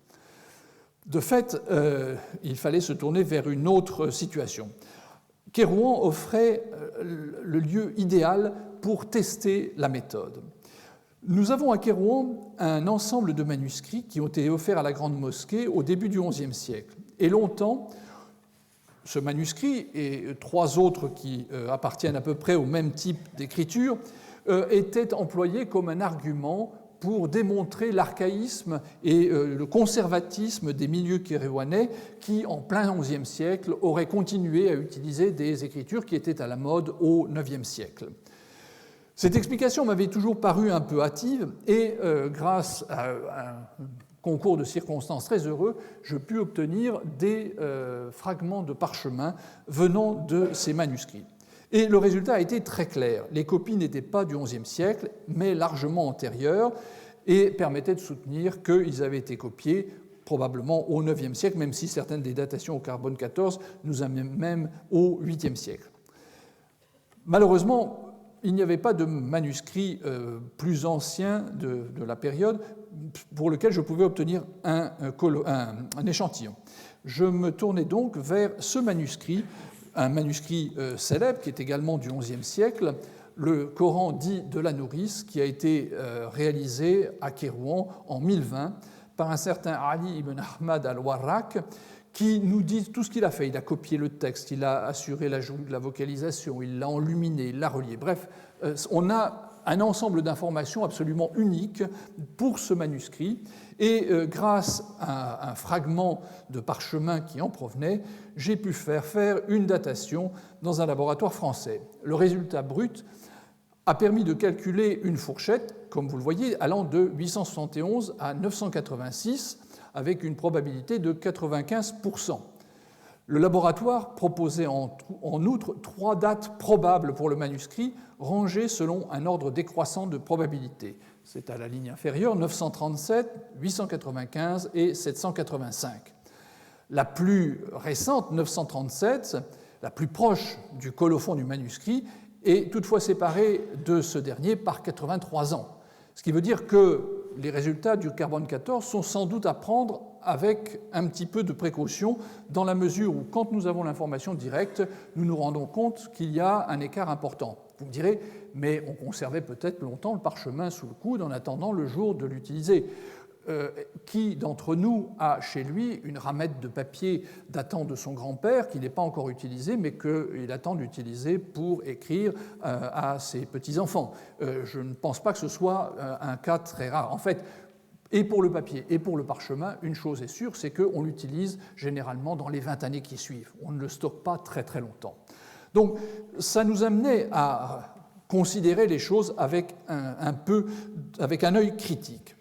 De fait, il fallait se tourner vers une autre situation. Kérouan offrait le lieu idéal pour tester la méthode. Nous avons à Kérouan un ensemble de manuscrits qui ont été offerts à la Grande Mosquée au début du XIe siècle. Et longtemps, ce manuscrit et 3 autres qui appartiennent à peu près au même type d'écriture étaient employés comme un argument pour démontrer l'archaïsme et le conservatisme des milieux kérouanais qui, en plein XIe siècle, auraient continué à utiliser des écritures qui étaient à la mode au IXe siècle. Cette explication m'avait toujours paru un peu hâtive et grâce à un concours de circonstances très heureux, je pus obtenir des fragments de parchemin venant de ces manuscrits. Et le résultat a été très clair. Les copies n'étaient pas du XIe siècle, mais largement antérieures, et permettaient de soutenir qu'ils avaient été copiés probablement au IXe siècle, même si certaines des datations au carbone 14 nous amènent même au VIIIe siècle. Malheureusement, il n'y avait pas de manuscrit plus ancien de la période pour lequel je pouvais obtenir un échantillon. Je me tournais donc vers ce manuscrit, un manuscrit célèbre qui est également du XIe siècle, le Coran dit de la nourrice, qui a été réalisé à Kérouan en 1020 par un certain Ali ibn Ahmad al-Warraq, qui nous dit tout ce qu'il a fait. Il a copié le texte, il a assuré l'ajout de la vocalisation, il l'a enluminé, il l'a relié. Bref, on a un ensemble d'informations absolument uniques pour ce manuscrit. Et grâce à un fragment de parchemin qui en provenait, j'ai pu faire une datation dans un laboratoire français. Le résultat brut a permis de calculer une fourchette, comme vous le voyez, allant de 871 à 986, avec une probabilité de 95%. Le laboratoire proposait en outre 3 dates probables pour le manuscrit, rangées selon un ordre décroissant de probabilité. C'est à la ligne inférieure, 937, 895 et 785. La plus récente, 937, la plus proche du colophon du manuscrit, est toutefois séparée de ce dernier par 83 ans. Ce qui veut dire que les résultats du carbone 14 sont sans doute à prendre avec un petit peu de précaution, dans la mesure où, quand nous avons l'information directe, nous nous rendons compte qu'il y a un écart important. Vous me direz, mais on conservait peut-être longtemps le parchemin sous le coude en attendant le jour de l'utiliser. Qui d'entre nous a chez lui une ramette de papier datant de son grand-père qui n'est pas encore utilisée, mais qu'il attend d'utiliser pour écrire à ses petits-enfants? Je ne pense pas que ce soit un cas très rare. En fait, et pour le papier et pour le parchemin, une chose est sûre, c'est qu'on l'utilise généralement dans les 20 années qui suivent. On ne le stocke pas très très longtemps. Donc ça nous amenait à considérer les choses avec un œil critique.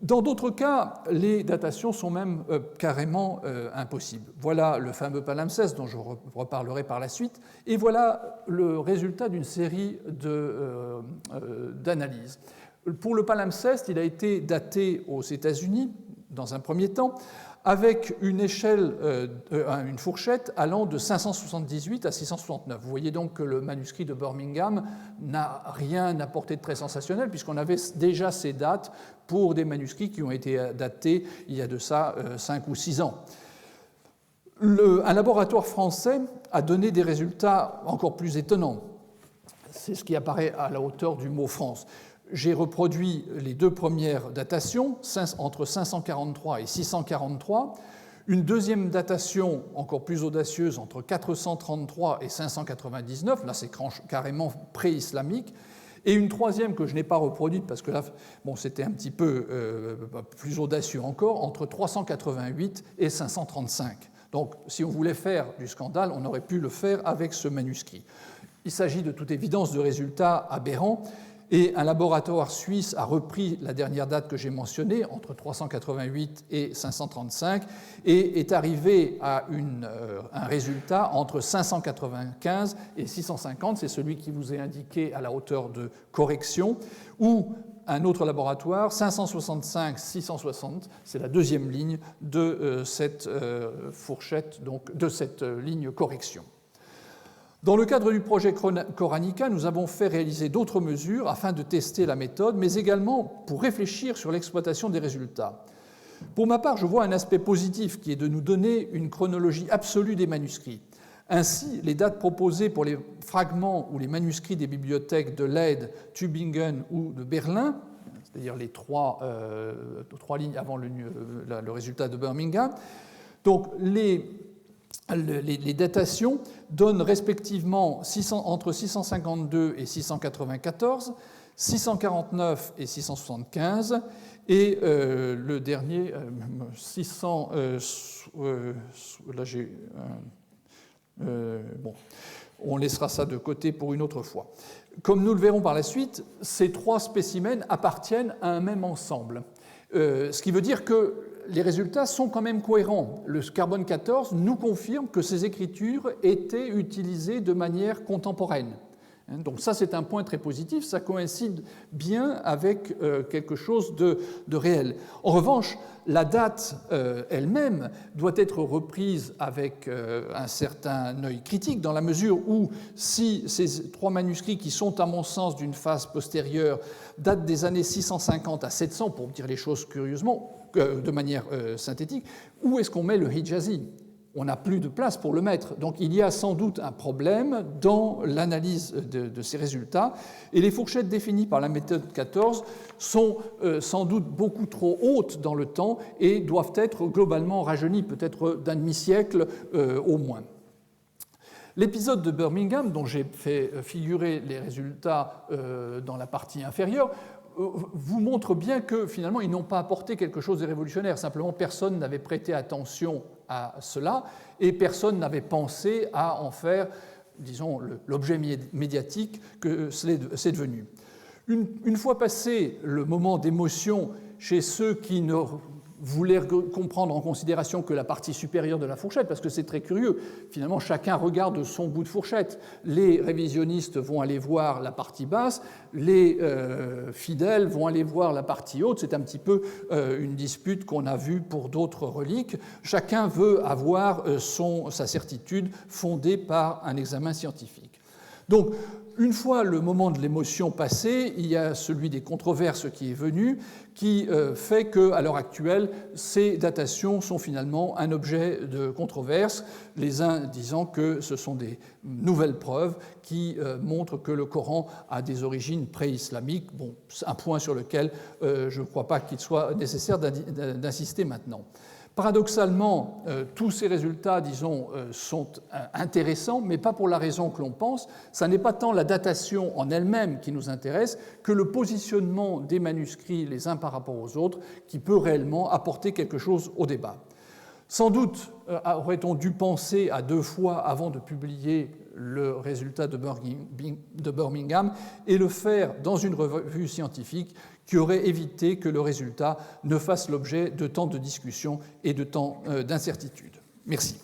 Dans d'autres cas, les datations sont même carrément impossibles. Voilà le fameux palimpseste dont je reparlerai par la suite, et voilà le résultat d'une série d'analyses. Pour le palimpseste, il a été daté aux États-Unis dans un premier temps, avec une échelle, une fourchette allant de 578 à 669. Vous voyez donc que le manuscrit de Birmingham n'a rien apporté de très sensationnel, puisqu'on avait déjà ces dates pour des manuscrits qui ont été datés il y a de ça 5 ou 6 ans. Un laboratoire français a donné des résultats encore plus étonnants. C'est ce qui apparaît à la hauteur du mot France. J'ai reproduit les deux premières datations, entre 543 et 643, une deuxième datation encore plus audacieuse entre 433 et 599, là c'est carrément pré-islamique, et une troisième que je n'ai pas reproduite parce que là bon, c'était un petit peu plus audacieux encore, entre 388 et 535. Donc si on voulait faire du scandale, on aurait pu le faire avec ce manuscrit. Il s'agit de toute évidence de résultats aberrants, et un laboratoire suisse a repris la dernière date que j'ai mentionnée, entre 388 et 535, et est arrivé à un résultat entre 595 et 650, c'est celui qui vous est indiqué à la hauteur de correction, ou un autre laboratoire, 565-660, c'est la deuxième ligne de cette fourchette, donc de cette ligne correction. Dans le cadre du projet Coranica, nous avons fait réaliser d'autres mesures afin de tester la méthode, mais également pour réfléchir sur l'exploitation des résultats. Pour ma part, je vois un aspect positif qui est de nous donner une chronologie absolue des manuscrits. Ainsi, les dates proposées pour les fragments ou les manuscrits des bibliothèques de Leyde, Tübingen ou de Berlin, c'est-à-dire les trois lignes avant le résultat de Birmingham, donc les datations donnent respectivement entre 652 et 694, 649 et 675, et le dernier, 600... là j'ai... bon, on laissera ça de côté pour une autre fois. Comme nous le verrons par la suite, ces trois spécimens appartiennent à un même ensemble, ce qui veut dire que les résultats sont quand même cohérents. Le carbone 14 nous confirme que ces écritures étaient utilisées de manière contemporaine. Donc ça, c'est un point très positif, ça coïncide bien avec quelque chose de réel. En revanche, la date elle-même doit être reprise avec un certain œil critique, dans la mesure où si ces trois manuscrits, qui sont à mon sens d'une phase postérieure, datent des années 650 à 700, pour dire les choses curieusement, de manière synthétique, où est-ce qu'on met le Hijazi ? On n'a plus de place pour le mettre. Donc il y a sans doute un problème dans l'analyse de ces résultats. Et les fourchettes définies par la méthode 14 sont sans doute beaucoup trop hautes dans le temps et doivent être globalement rajeunies, peut-être d'un demi-siècle au moins. L'épisode de Birmingham, dont j'ai fait figurer les résultats dans la partie inférieure, vous montre bien que finalement ils n'ont pas apporté quelque chose de révolutionnaire, simplement personne n'avait prêté attention à cela et personne n'avait pensé à en faire, disons, l'objet médiatique que c'est devenu. Une fois passé le moment d'émotion chez ceux qui ne voulaient comprendre en considération que la partie supérieure de la fourchette, parce que c'est très curieux, finalement chacun regarde son bout de fourchette. Les révisionnistes vont aller voir la partie basse, les fidèles vont aller voir la partie haute, c'est un petit peu une dispute qu'on a vue pour d'autres reliques. Chacun veut avoir sa certitude fondée par un examen scientifique. Donc, une fois le moment de l'émotion passé, il y a celui des controverses qui est venu, qui fait qu'à l'heure actuelle, ces datations sont finalement un objet de controverse, les uns disant que ce sont des nouvelles preuves qui montrent que le Coran a des origines pré-islamiques. Bon, c'est un point sur lequel je ne crois pas qu'il soit nécessaire d'insister maintenant. Paradoxalement, tous ces résultats, disons, sont intéressants, mais pas pour la raison que l'on pense. Ce n'est pas tant la datation en elle-même qui nous intéresse que le positionnement des manuscrits les uns par rapport aux autres qui peut réellement apporter quelque chose au débat. Sans doute aurait-on dû penser à deux fois avant de publier le résultat de Birmingham et le faire dans une revue scientifique qui aurait évité que le résultat ne fasse l'objet de tant de discussions et de tant d'incertitudes. Merci.